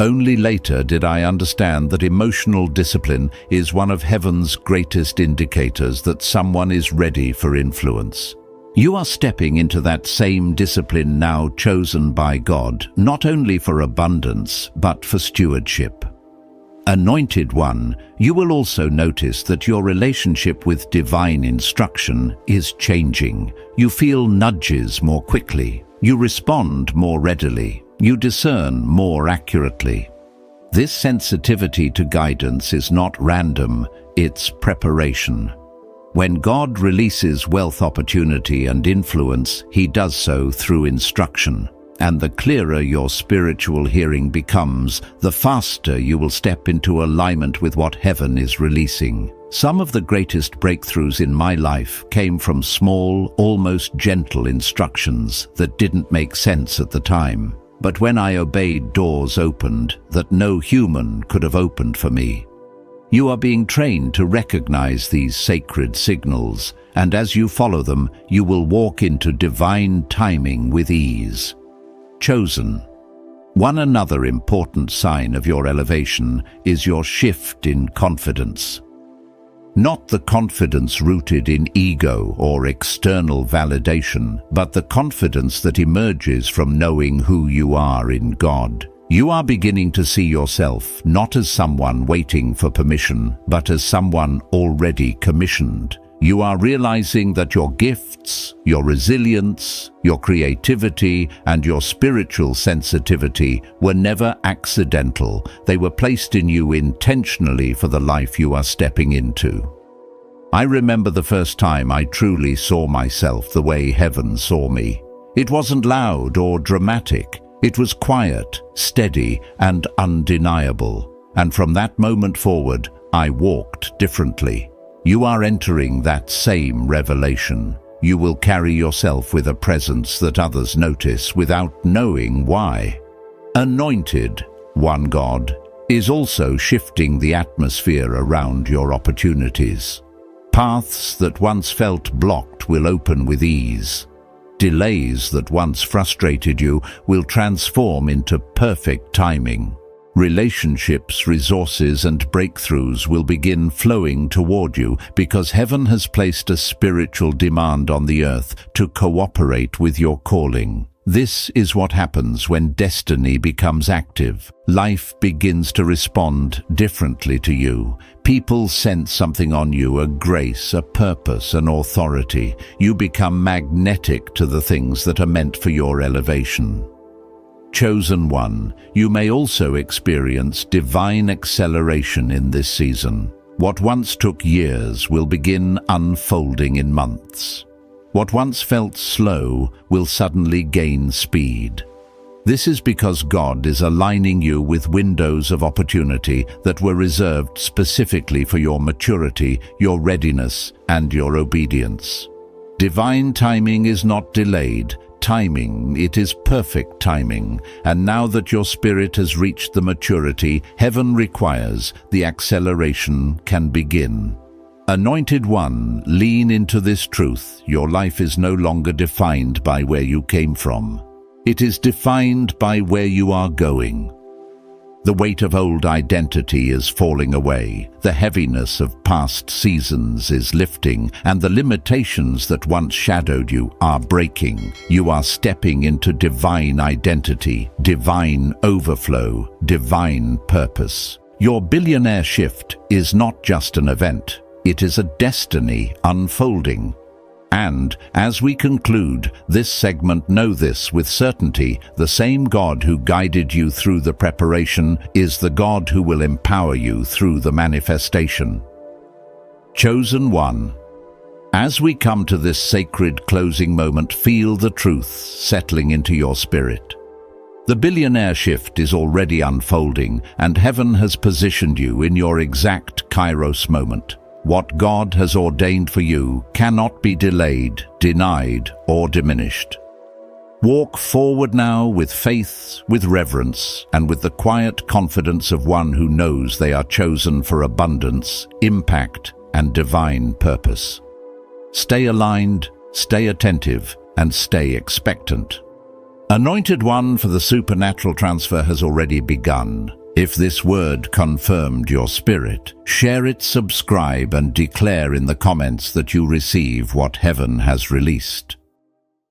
Only later did I understand that emotional discipline is one of heaven's greatest indicators that someone is ready for influence. You are stepping into that same discipline now, chosen by God, not only for abundance, but for stewardship. Anointed one, you will also notice that your relationship with divine instruction is changing. You feel nudges more quickly. You respond more readily. You discern more accurately. This sensitivity to guidance is not random, it's preparation. When God releases wealth, opportunity, and influence, He does so through instruction. And the clearer your spiritual hearing becomes, the faster you will step into alignment with what heaven is releasing. Some of the greatest breakthroughs in my life came from small, almost gentle instructions that didn't make sense at the time. But when I obeyed, doors opened that no human could have opened for me. You are being trained to recognize these sacred signals, and as you follow them, you will walk into divine timing with ease. Chosen. One another important sign of your elevation is your shift in confidence. Not the confidence rooted in ego or external validation, but the confidence that emerges from knowing who you are in God. You are beginning to see yourself not as someone waiting for permission, but as someone already commissioned. You are realizing that your gifts, your resilience, your creativity, and your spiritual sensitivity were never accidental. They were placed in you intentionally for the life you are stepping into. I remember the first time I truly saw myself the way heaven saw me. It wasn't loud or dramatic. It was quiet, steady, and undeniable. And from that moment forward, I walked differently. You are entering that same revelation. You will carry yourself with a presence that others notice without knowing why. Anointed one, God is also shifting the atmosphere around your opportunities. Paths that once felt blocked will open with ease. Delays that once frustrated you will transform into perfect timing. Relationships, resources, and breakthroughs will begin flowing toward you because heaven has placed a spiritual demand on the earth to cooperate with your calling. This is what happens when destiny becomes active. Life begins to respond differently to you. People sense something on you, a grace, a purpose, an authority. You become magnetic to the things that are meant for your elevation. Chosen one, you may also experience divine acceleration in this season. What once took years will begin unfolding in months. What once felt slow will suddenly gain speed. This is because God is aligning you with windows of opportunity that were reserved specifically for your maturity, your readiness, and your obedience. Divine timing is not delayed. Timing, it is perfect timing, and now that your spirit has reached the maturity heaven requires, the acceleration can begin. Anointed one, lean into this truth. Your life is no longer defined by where you came from. It is defined by where you are going. The weight of old identity is falling away, the heaviness of past seasons is lifting, and the limitations that once shadowed you are breaking. You are stepping into divine identity, divine overflow, divine purpose. Your billionaire shift is not just an event, it is a destiny unfolding. And, as we conclude this segment, know this with certainty: the same God who guided you through the preparation is the God who will empower you through the manifestation. Chosen one. As we come to this sacred closing moment, feel the truth settling into your spirit. The billionaire shift is already unfolding, and heaven has positioned you in your exact kairos moment. What God has ordained for you cannot be delayed, denied, or diminished. Walk forward now with faith, with reverence, and with the quiet confidence of one who knows they are chosen for abundance, impact, and divine purpose. Stay aligned, stay attentive, and stay expectant. Anointed one, for the supernatural transfer has already begun. If this word confirmed your spirit, share it, subscribe, and declare in the comments that you receive what heaven has released.